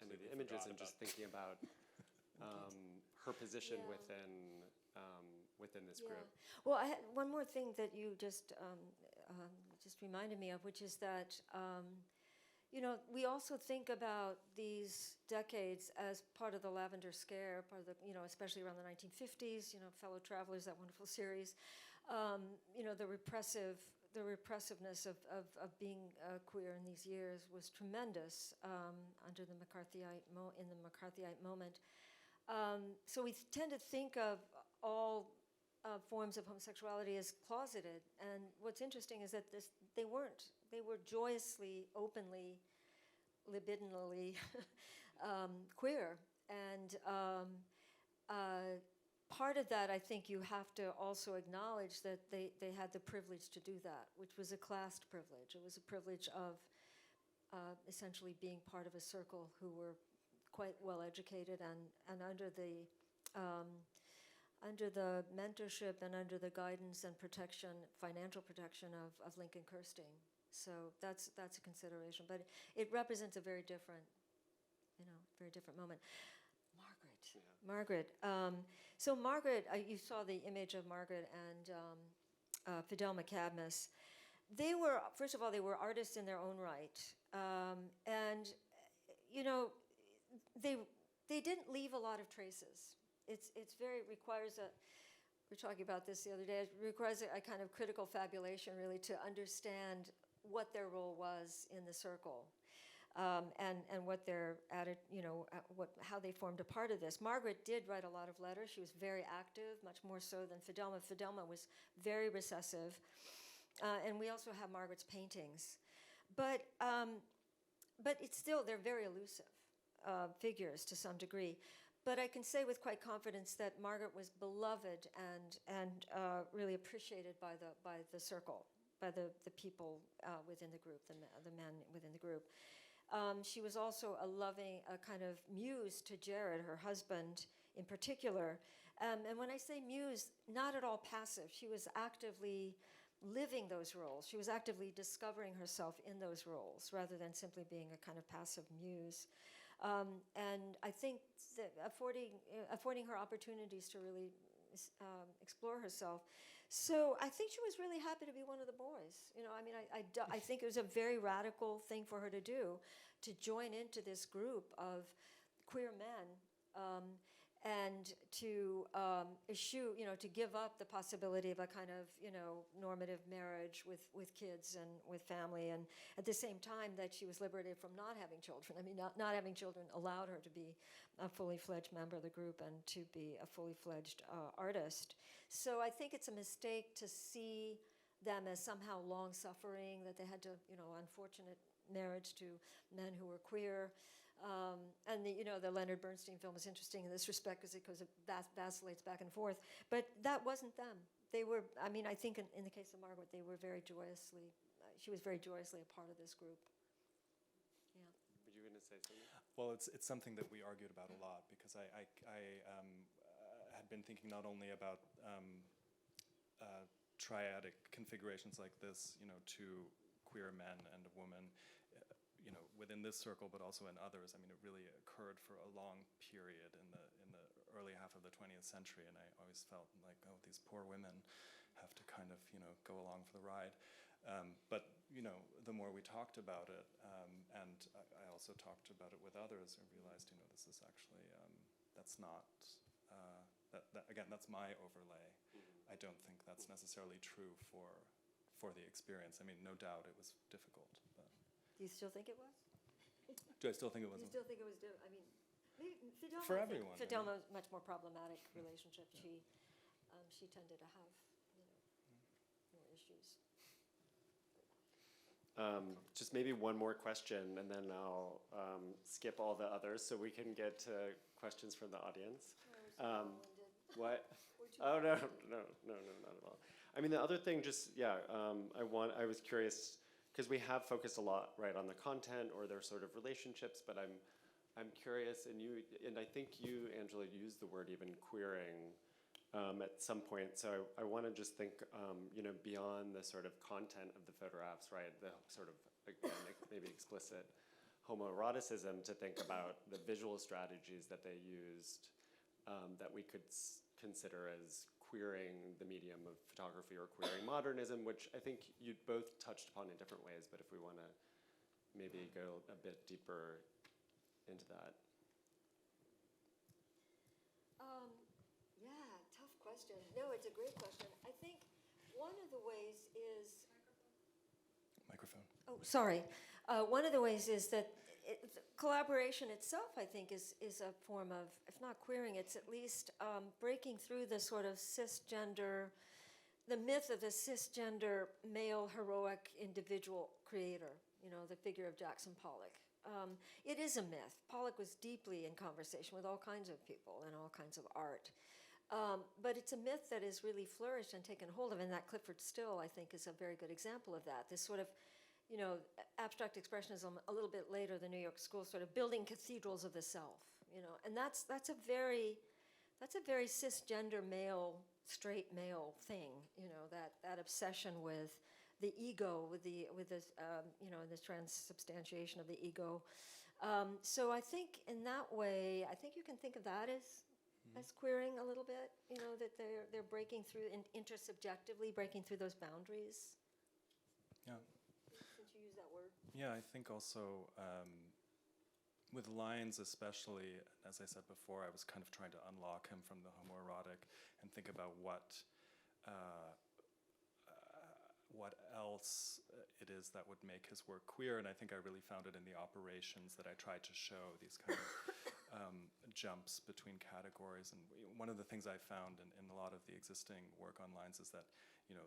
any of the images and just thinking about her position within this group. Well, I had one more thing that you just reminded me of, which is that we also think about these decades as part of the Lavender Scare, part of the especially around the 1950s. Fellow Travelers, that wonderful series. The repressiveness of being queer in these years was tremendous under the McCarthyite moment. So we tend to think of all forms of homosexuality as closeted, and what's interesting is that they weren't. They were joyously, openly, libidinally queer, and part of that, I think you have to also acknowledge that they had the privilege to do that, which was a classed privilege. It was a privilege of essentially being part of a circle who were quite well educated and under the mentorship and under the guidance and protection, financial protection of Lincoln Kirsting. So that's a consideration, but it represents a very different very different moment. Margaret. So Margaret, you saw the image of Margaret and Cadmus. They were, first of all, they were artists in their own right, and you know, they didn't leave a lot of traces. It's very requires a. We were talking about this the other day. It requires a kind of critical fabulation, really, to understand what their role was in the circle. And what their how they formed a part of this. Margaret did write a lot of letters. She was very active, much more so than PaJaMa. PaJaMa was very recessive, and we also have Margaret's paintings, but it's still they're very elusive figures to some degree. But I can say with quite confidence that Margaret was beloved and really appreciated by the circle, by the people within the group, the men within the group. She was also a kind of muse to Jared, her husband in particular. And when I say muse, not at all passive. She was actively living those roles. She was actively discovering herself in those roles rather than simply being a kind of passive muse. And I think that affording her opportunities to really explore herself. So I think she was really happy to be one of the boys. You know, I mean, I think it was a very radical thing for her to do, to join into this group of queer men, and to eschew, to give up the possibility of a kind of, normative marriage with kids and with family, and at the same time that she was liberated from not having children. I mean, not having children allowed her to be a fully fledged member of the group and to be a fully fledged artist. So I think it's a mistake to see them as somehow long-suffering, that they had to, unfortunate marriage to men who were queer. And the Leonard Bernstein film is interesting in this respect because it vacillates back and forth. But that wasn't them. They were, I think in the case of Margaret, they were she was very joyously a part of this group. Yeah. Were you going to say something? Well, it's something that we argued about a lot, because I had been thinking not only about triadic configurations like this, two queer men and a woman, within this circle, but also in others. I mean, it really occurred for a long period in the early half of the 20th century, and I always felt like, oh, these poor women have to kind of, go along for the ride. But the more we talked about it, and I also talked about it with others, I realized, this is actually that's not again, that's my overlay. Mm-hmm. I don't think that's necessarily true for the experience. I mean, no doubt it was difficult. But do you still think it was? Do I still think it was? Do you still think it was? Maybe PaJaMa. For everyone. PaJaMa was a much more problematic relationship. Yeah. She tended to have, more issues. Just maybe one more question, and then I'll skip all the others so we can get to questions from the audience. What? Oh, no, not at all. I mean, the other thing, I was curious, because we have focused a lot, right, on the content or their sort of relationships, but I'm curious, and I think you, Angela, used the word even queering at some point. So I want to just think, beyond the sort of content of the photographs, right, the sort of, again, maybe explicit homoeroticism, to think about the visual strategies that they used that we could consider as queering the medium of photography or queering modernism, which I think you both touched upon in different ways, but if we want to maybe go a bit deeper into that. Tough question. No, it's a great question. I think one of the ways is... Microphone. Oh, sorry. One of the ways is that collaboration itself, I think, is a form of, if not queering, it's at least breaking through the sort of the myth of the cisgender male heroic individual creator, the figure of Jackson Pollock. It is a myth. Pollock was deeply in conversation with all kinds of people and all kinds of art. But it's a myth that has really flourished and taken hold of, and that Clifford Still, I think, is a very good example of that. This sort of abstract expressionism, a little bit later, the New York School, sort of building cathedrals of the self, and that's a very cisgender male, straight male thing, that obsession with the ego, with this, this transubstantiation of the ego, So I think in that way, I think you can think of that as queering a little bit, that they're breaking through, intersubjectively breaking through those boundaries. Yeah. Since you use that word. Yeah, I think also with Lynes especially, as I said before, I was kind of trying to unlock him from the homoerotic and think about what else it is that would make his work queer, and I think I really found it in the operations that I tried to show, these kind of jumps between categories. And one of the things I found in a lot of the existing work on Lynes is that,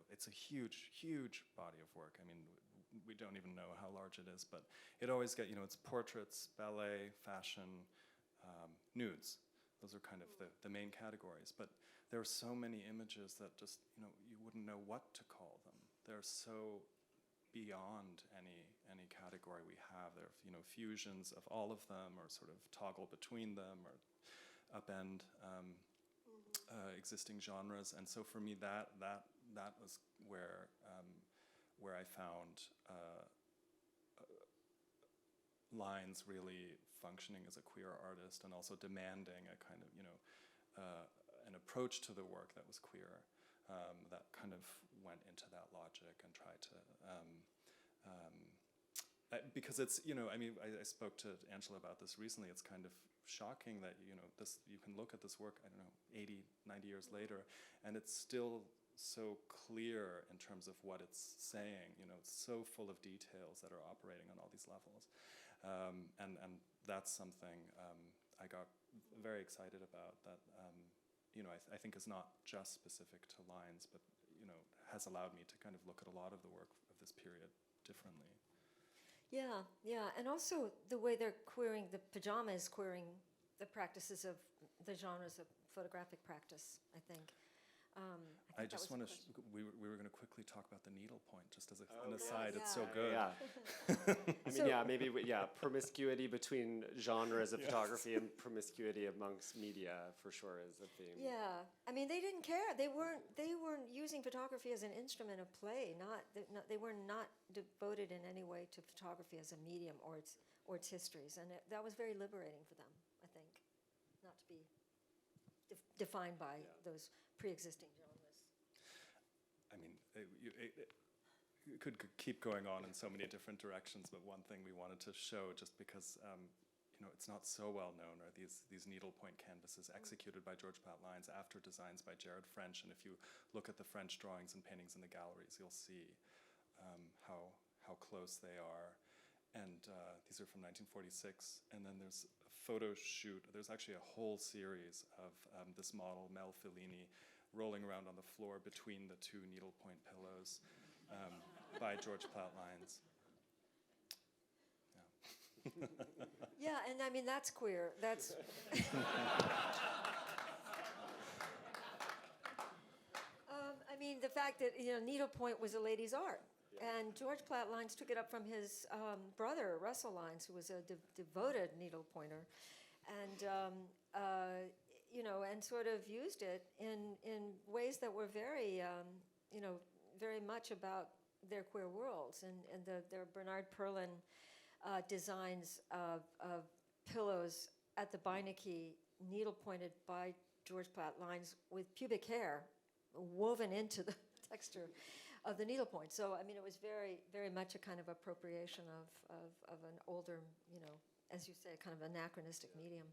it's a huge, huge body of work. I mean, we don't even know how large it is, but it always it's portraits, ballet, fashion, nudes. Those are kind of the main categories. But there are so many images that just, you wouldn't know what to call them. They're so beyond any category we have. There are, fusions of all of them, or sort of toggle between them, or upend existing genres. And so for me, that was where I found Lynes really functioning as a queer artist, and also demanding a kind of, an approach to the work that was queer, that kind of went into that logic and tried to, because it's, I spoke to Angela about this recently. It's kind of shocking that, you can look at this work, 80, 90 years later, and it's still so clear in terms of what it's saying. It's so full of details that are operating on all these levels. And that's something I got very excited about, that, I think is not just specific to Lynes, but, has allowed me to kind of look at a lot of the work of this period differently. Yeah, and also the way they're queering, the PaJaMa is queering the practices of the genres of photographic practice, I think. I just want to, we were going to quickly talk about the needlepoint, just as an yeah. aside. It's so Yeah. good. Yeah. Promiscuity between genres of photography and promiscuity amongst media, for sure, is a theme. Yeah, they didn't care. They weren't using photography as an instrument of play. They were not devoted in any way to photography as a medium or its histories, and that was very liberating for them, I think, not to be defined by those pre-existing genres. It could keep going on in so many different directions, but one thing we wanted to show, just because it's not so well known, are these needlepoint canvases executed by George Platt Lynes after designs by Jared French. And if you look at the French drawings and paintings in the galleries, you'll see how close they are. And these are from 1946. And then there's a photo shoot. There's actually a whole series of this model, Mel Fellini, rolling around on the floor between the two needlepoint pillows, by George Platt Lynes. Yeah, and that's queer. That's the fact that needlepoint was a lady's art, and George Platt Lynes took it up from his brother Russell Lynes, who was a devoted needlepointer, and and sort of used it in ways that were very very much about their queer worlds, and their Bernard Perlin designs of pillows at the Beinecke, needle-pointed by George Platt Lynes with pubic hair woven into the texture of the needlepoint. So, it was very, very much a kind of appropriation of an older, as you say, kind of anachronistic medium.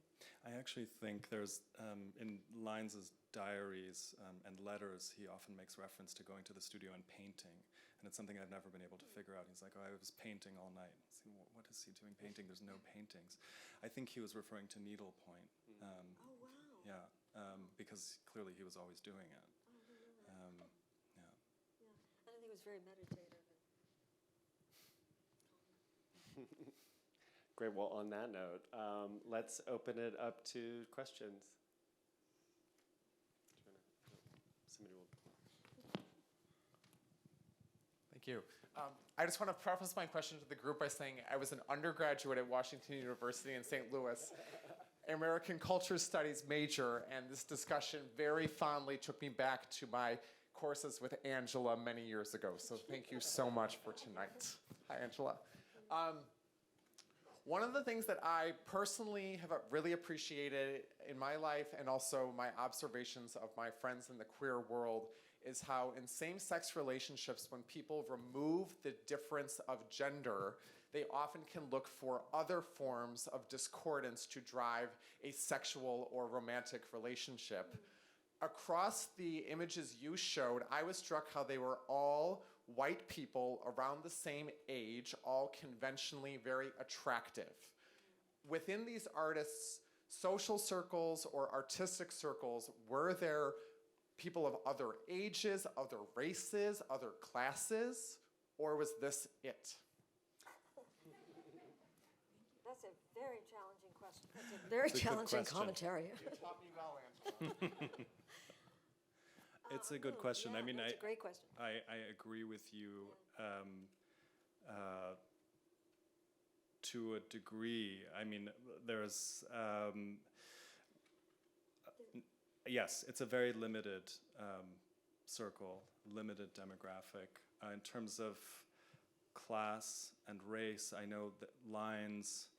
I actually think there's, in Lynes' diaries and letters, he often makes reference to going to the studio and painting. And it's something I've never been able to figure out. He's like, I was painting all night. So what is he doing painting? There's no paintings. I think he was referring to needlepoint. Oh, wow. Yeah, because clearly he was always doing it. Yeah. I think it was very meditative. Great. Well, on that note, let's open it up to questions. Somebody will. Thank you. I just want to preface my question to the group by saying I was an undergraduate at Washington University in St. Louis, American Culture Studies major, and this discussion very fondly took me back to my courses with Angela many years ago. So thank you so much for tonight. Hi, Angela. One of the things that I personally have really appreciated in my life and also my observations of my friends in the queer world is how in same-sex relationships, when people remove the difference of gender, they often can look for other forms of discordance to drive a sexual or romantic relationship. Across the images you showed, I was struck how they were all white people around the same age, all conventionally very attractive. Within these artists' social circles or artistic circles, were there people of other ages, other races, other classes, or was this it? That's a very challenging question. That's a very It's a good challenging question. commentary. You taught me well, Angela. It's a good question. Yeah, I mean, that's a great question. I agree with you to a degree. I mean, there's yes, it's a very limited circle, limited demographic. In terms of class and race, I know that Lynes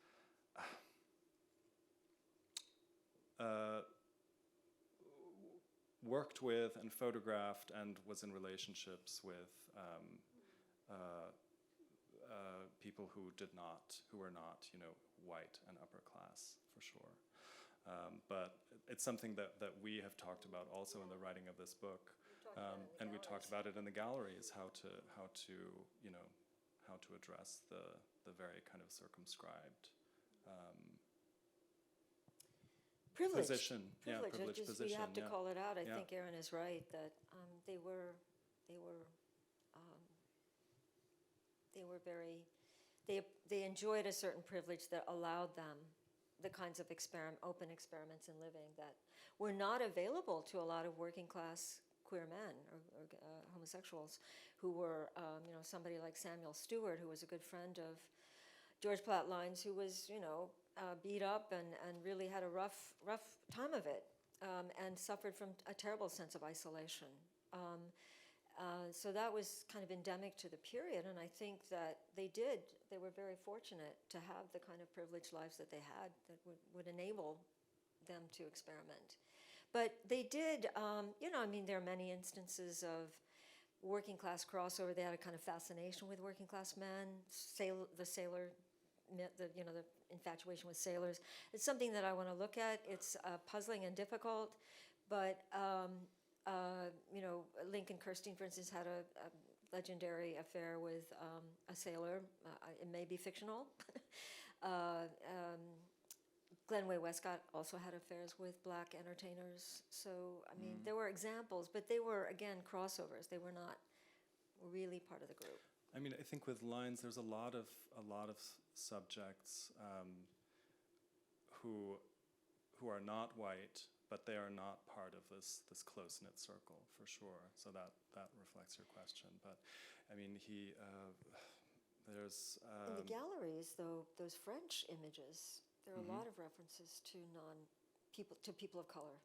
worked with and photographed and was in relationships with people who were not, white and upper class, for sure. But it's something that we have talked about also in the writing of this book, and we talked about it in the galleries, how to address the very kind of circumscribed Privilege. position. Yeah, privileged Just, position. we have to yeah. call it out. I Yeah. think Erin is right that they were very, they enjoyed a certain privilege that allowed them the kinds of open experiments in living that were not available to a lot of working class queer men or homosexuals who were, somebody like Samuel Stewart, who was a good friend of George Platt Lynes, who was, beat up and really had a rough time of it, and suffered from a terrible sense of isolation. So that was kind of endemic to the period, and I think that they were very fortunate to have the kind of privileged lives that they had that would enable them to experiment. But they did, there are many instances of working class crossover. They had a kind of fascination with working class men, the sailor myth, the infatuation with sailors. It's something that I want to look at. It's puzzling and difficult, but Lincoln Kirstein, for instance, had a legendary affair with a sailor. It may be fictional. Glenway Westcott also had affairs with black entertainers. So, I mean, there were examples, but they were, again, crossovers. They were not really part of the group. I mean, I think with Lynes, there's a lot of subjects who are not white, but they are not part of this close-knit circle, for sure. So that reflects your question. But, I mean, there's... In the galleries, though, those French images, there are a lot of references to people of color.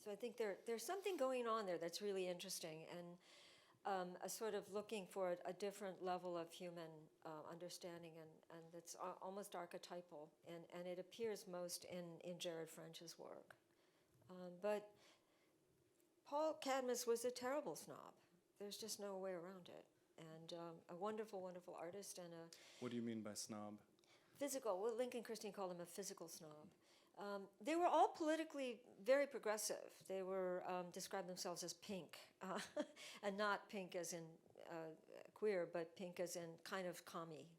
So I think there's something going on there that's really interesting, and a sort of looking for a different level of human understanding, and that's almost archetypal, and it appears most in Jared French's work. But Paul Cadmus was a terrible snob. There's just no way around it, and a wonderful, wonderful artist and a... What do you mean by snob? Physical. Well, Lincoln Kirstein called him a physical snob. They were all politically very progressive. They were described themselves as pink, and not pink as in queer, but pink as in kind of commie,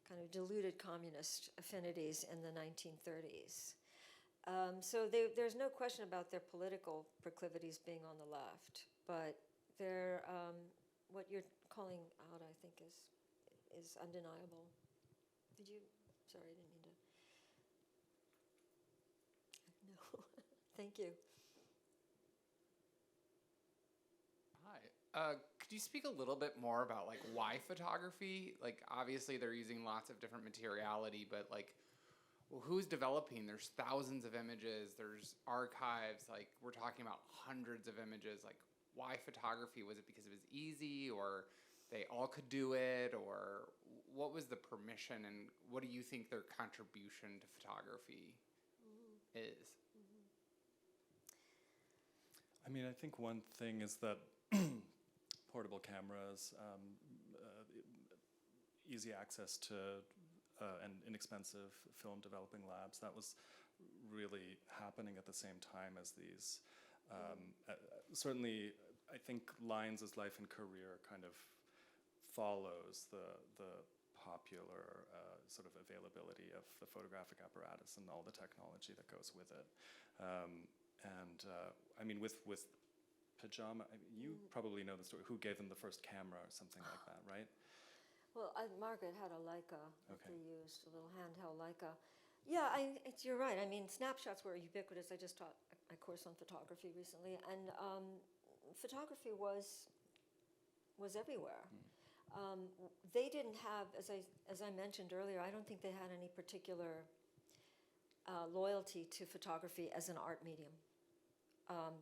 kind of diluted communist affinities in the 1930s. So there's no question about their political proclivities being on the left, but they're, what you're calling out, I think, is undeniable. Did you? Sorry, I didn't mean to. No, thank you. Hi. Could you speak a little bit more about why photography? Obviously they're using lots of different materiality, but who's developing? There's thousands of images. There's archives. We're talking about hundreds of images. Why photography? Was it because it was easy, or they all could do it, or what was the permission, and what do you think their contribution to photography is? I mean, I think one thing is that portable cameras, easy access to and inexpensive film developing labs, that was really happening at the same time as these. Certainly, I think Lynes' life and career kind of follows the popular sort of availability of the photographic apparatus and all the technology that goes with it. I mean, with PaJaMa, I mean, you probably know the story. Who gave them the first camera or something like that, right? Well, Margaret had a Leica that Okay. they used, a little handheld Leica. Yeah, you're right. I mean, snapshots were ubiquitous. I just taught a course on photography recently, and photography was everywhere. They didn't have, as I mentioned earlier, I don't think they had any particular loyalty to photography as an art medium.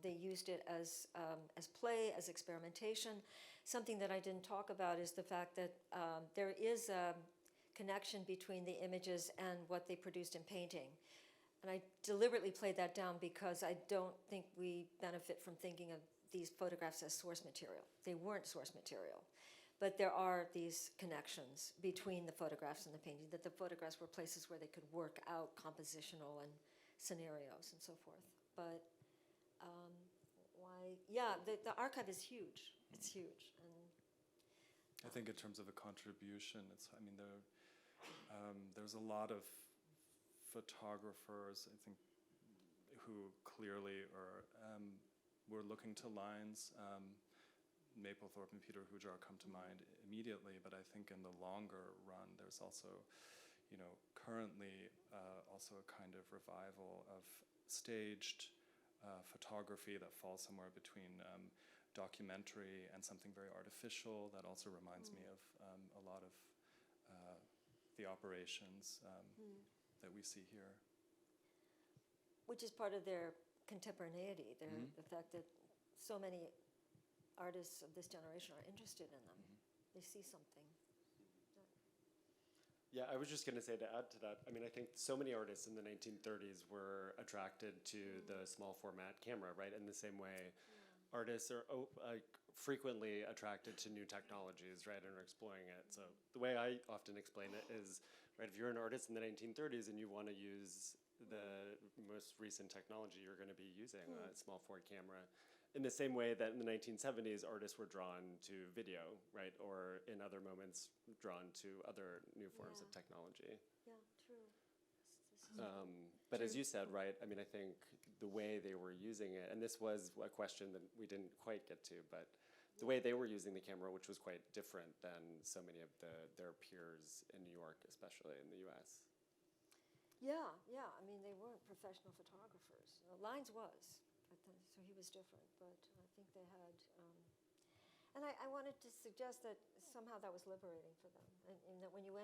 They used it as play, as experimentation. Something that I didn't talk about is the fact that there is a connection between the images and what they produced in painting. And I deliberately played that down because I don't think we benefit from thinking of these photographs as source material. They weren't source material. But there are these connections between the photographs and the painting, that the photographs were places where they could work out compositional and scenarios and so forth. But the archive is huge. It's huge. And I think in terms of a contribution, I mean, there's a lot of photographers, I think, who clearly were looking to Lynes. Mapplethorpe and Peter Hujar come to mind immediately, but I think in the longer run, there's also, currently also a kind of revival of staged photography that falls somewhere between documentary and something very artificial. That also reminds me of a lot of the operations that we see here. which is part of their contemporaneity, the fact that so many artists of this generation are interested in them. They see something. Yeah, I was just going to say, to add to that, I mean, I think so many artists in the 1930s were attracted to the small format camera, right? In the same way, artists are frequently attracted to new technologies, right, and are exploring it. So the way I often explain it is, right, if you're an artist in the 1930s and you want to use the most recent technology, you're going to be using a small format camera. In the same way that in the 1970s, artists were drawn to video, right? Or in other moments, drawn to other new forms of technology. Yeah, true. But as you said, right, I mean, I think the way they were using it, and this was a question that we didn't quite get to, but the way they were using the camera, which was quite different than so many of their peers in New York, especially in the US. Yeah. I mean, they weren't professional photographers. Lynes was, so he was different. But I think they had, and I wanted to suggest that somehow that was liberating for them, and that when you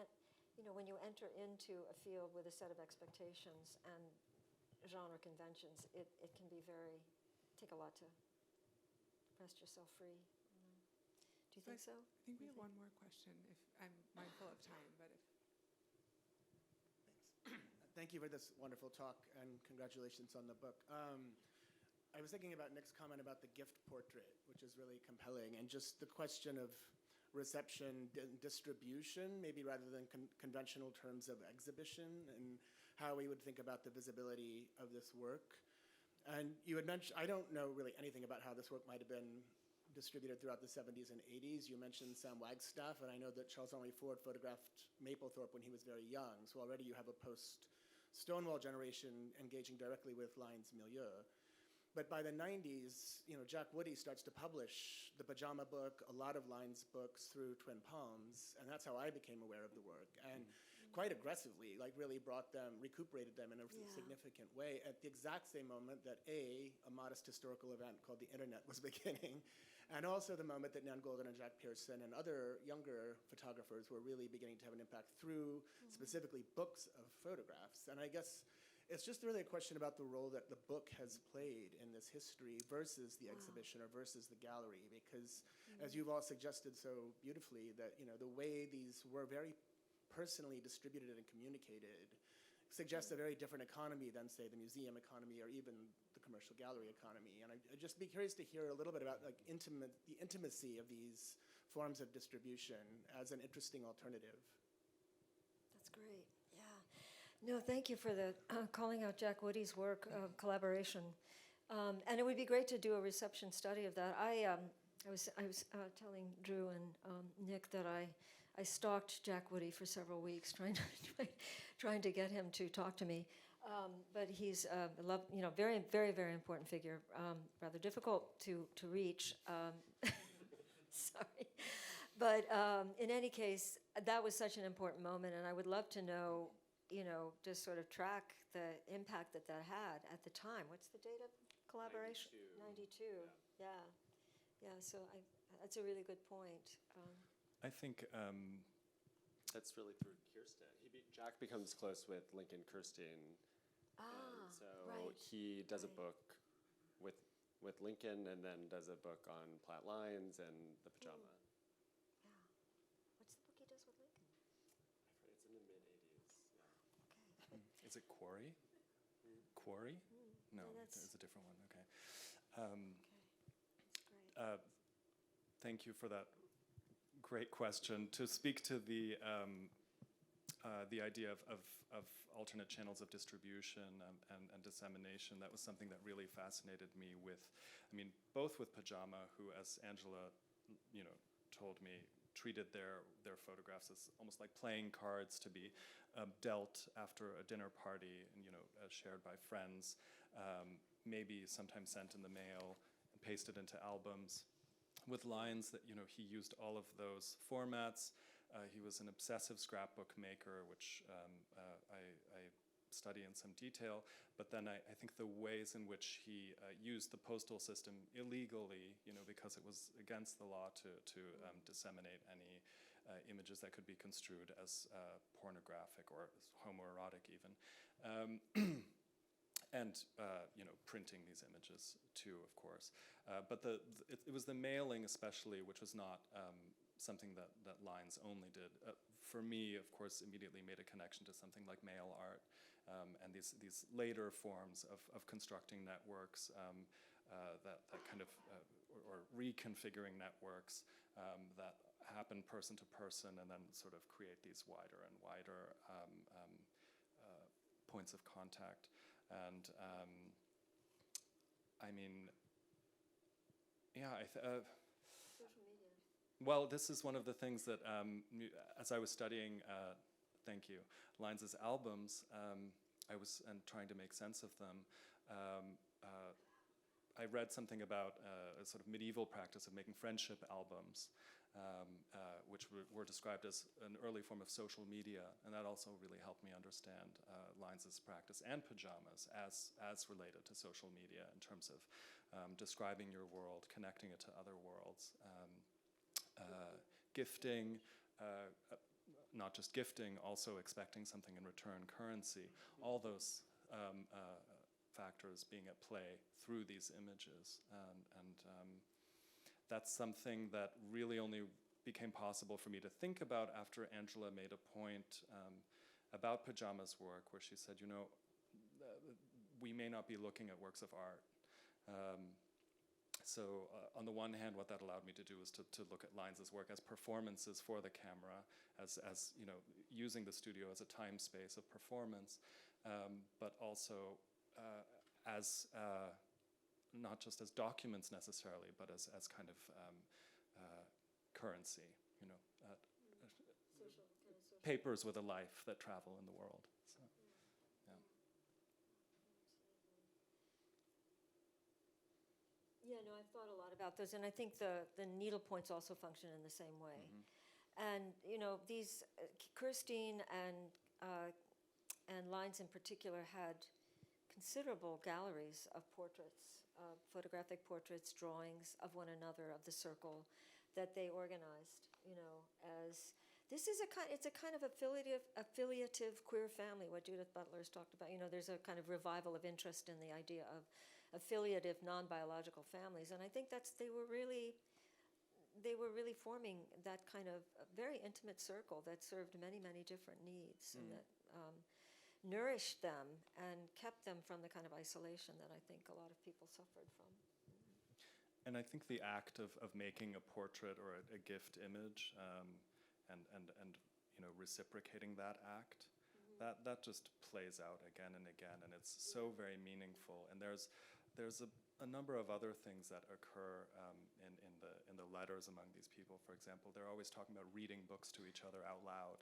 enter into a field with a set of expectations and genre conventions, it can be take a lot to rest yourself free. Do you think so? I think we have one more question, if I'm mindful of time, but if. Thank you for this wonderful talk, and congratulations on the book. I was thinking about Nick's comment about the gift portrait, which is really compelling, and just the question of reception and distribution, maybe rather than conventional terms of exhibition, and how we would think about the visibility of this work. And you had mentioned, I don't know really anything about how this work might have been distributed throughout the 70s and 80s. You mentioned Sam Wagstaff, and I know that Charles-Henri Ford photographed Mapplethorpe when he was very young, so already you have a post-Stonewall generation engaging directly with Lynes' milieu. But by the 90s, Jack Woody starts to publish the PaJaMa book, a lot of Lynes' books through Twin Palms, and that's how I became aware of the work. And quite aggressively, really recuperated them in a significant way at the exact same moment that a modest historical event called the internet was beginning, and also the moment that Nan Goldin and Jack Pearson and other younger photographers were really beginning to have an impact through specifically books of photographs. And I guess it's just really a question about the role that the book has played in this history versus the exhibition or versus the gallery, because as you've all suggested so beautifully, that the way these were very personally distributed and communicated suggests a very different economy than, say, the museum economy or even the commercial gallery economy. And I'd just be curious to hear a little bit about like the intimacy of these forms of distribution as an interesting alternative. That's great. Yeah. No, thank you for the calling out Jack Woody's work of collaboration. And it would be great to do a reception study of that. I was telling Drew and Nick that I stalked Jack Woody for several weeks, trying to get him to talk to me. But he's very, very, very important figure. Rather difficult to reach. Sorry. But in any case, that was such an important moment, and I would love to know, just sort of track the impact that had at the time. What's the date of collaboration? 92. Yeah. Yeah, so that's a really good point. I think That's really through Kirsten. Jack becomes close with Lincoln Kirstein. And so right. he does a Right. book with Lincoln, and then does a book on Platt Lynes and the PaJaMa. Yeah. What's the book he does with Lincoln? It's in the mid-'80s. Yeah. Okay. is it Quarry? Quarry? No, No, that's- it's a different one. Okay. Great. Thank you for that great question. To speak to the idea of alternate channels of distribution and dissemination, that was something that really fascinated me both with PaJaMa, who, as Angela, told me, treated their photographs as almost like playing cards to be dealt after a dinner party and, shared by friends, maybe sometimes sent in the mail, and pasted into albums. With Lynes, that he used all of those formats. He was an obsessive scrapbook maker, which I study in some detail. But then I think the ways in which he used the postal system illegally, because it was against the law to disseminate any images that could be construed as pornographic or homoerotic even. And printing these images too, of course. But it was the mailing especially, which was not something that Lynes only did. For me, of course, immediately made a connection to something like mail art and these later forms of constructing networks that kind of, or reconfiguring networks that happen person to person and then sort of create these wider and wider points of contact. And Social media. well, this is one of the things that, as I was studying, thank you, Lynes' albums, and trying to make sense of them, I read something about a sort of medieval practice of making friendship albums, which were described as an early form of social media, and that also really helped me understand Lynes' practice and PaJaMa's as related to social media in terms of describing your world, connecting it to other worlds, gifting, not just gifting, also expecting something in return, currency, all those factors being at play through these images. And that's something that really only became possible for me to think about after Angela made a point about PaJaMa's work, where she said, we may not be looking at works of art. So on the one hand, what that allowed me to do was to look at Lynes' work as performances for the camera, as using the studio as a time space of performance, but also as not just as documents necessarily, but as kind of currency, Social, kind of social. papers with a life that travel in the world. So, yeah. Yeah, no, I've thought a lot about those, and I think the needle points also function in the same way. And these Kirstein and Lynes in particular had considerable galleries of portraits, photographic portraits, drawings of one another, of the circle, that they organized. As this is it's a kind of affiliative queer family. What Judith Butler's talked about. There's a kind of revival of interest in the idea of affiliative non-biological families, and I think they were really they were really forming that kind of very intimate circle that served many, many different needs and that nourished them and kept them from the kind of isolation that I think a lot of people suffered from. And I think the act of making a portrait or a gift image and reciprocating that act, that just plays out again and again, and it's so very meaningful. And there's a number of other things that occur in the letters among these people. For example, they're always talking about reading books to each other out loud.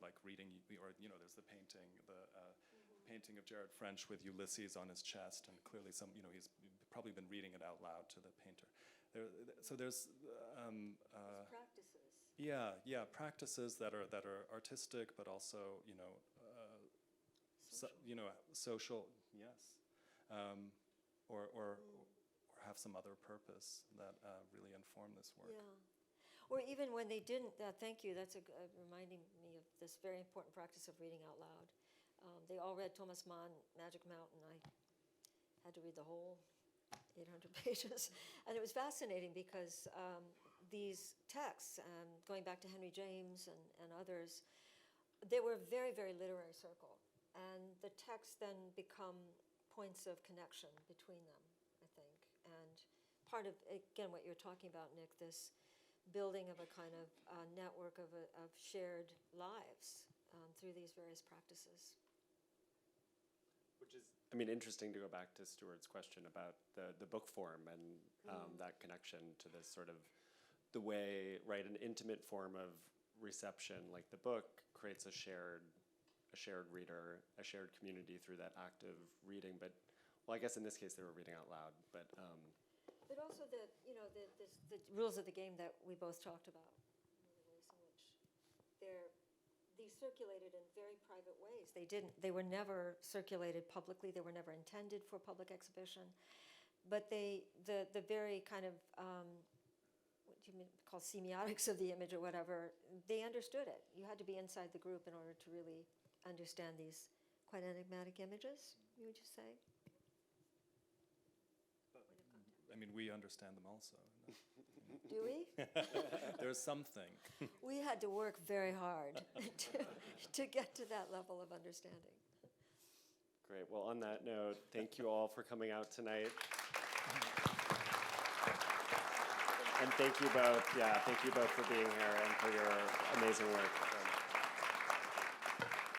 Like reading, or there's the painting, painting of Margaret French with Ulysses on his chest, and clearly he's probably been reading it out loud to the painter. So there's Practices. practices that are artistic, but also social, yes, or have some other purpose that really inform this work. Yeah. Or even when they didn't, thank you, that's reminding me of this very important practice of reading out loud. They all read Thomas Mann, Magic Mountain. I had to read the whole 800 pages. And it was fascinating because these texts, going back to Henry James and others, they were a very, very literary circle. And the texts then become points of connection between them, I think. And part of, again, what you're talking about, Nick, this building of a kind of network of shared lives through these various practices. Which is, interesting to go back to Stuart's question about the book form and that connection to this sort of the way, right, an intimate form of reception, like the book, creates a shared reader, a shared community through that act of reading. But, well, I guess in this case they were reading out loud. But also the rules of the game that we both talked about, the ways in which these circulated in very private ways. They were never circulated publicly. They were never intended for public exhibition. But the very kind of what you call semiotics of the image or whatever, they understood it. You had to be inside the group in order to really understand these quite enigmatic images, you would just say? We understand them also. Do we? There's something. We had to work very hard to get to that level of understanding. great. Well, on that note, thank you all for coming out tonight. And thank you both for being here and for your amazing work.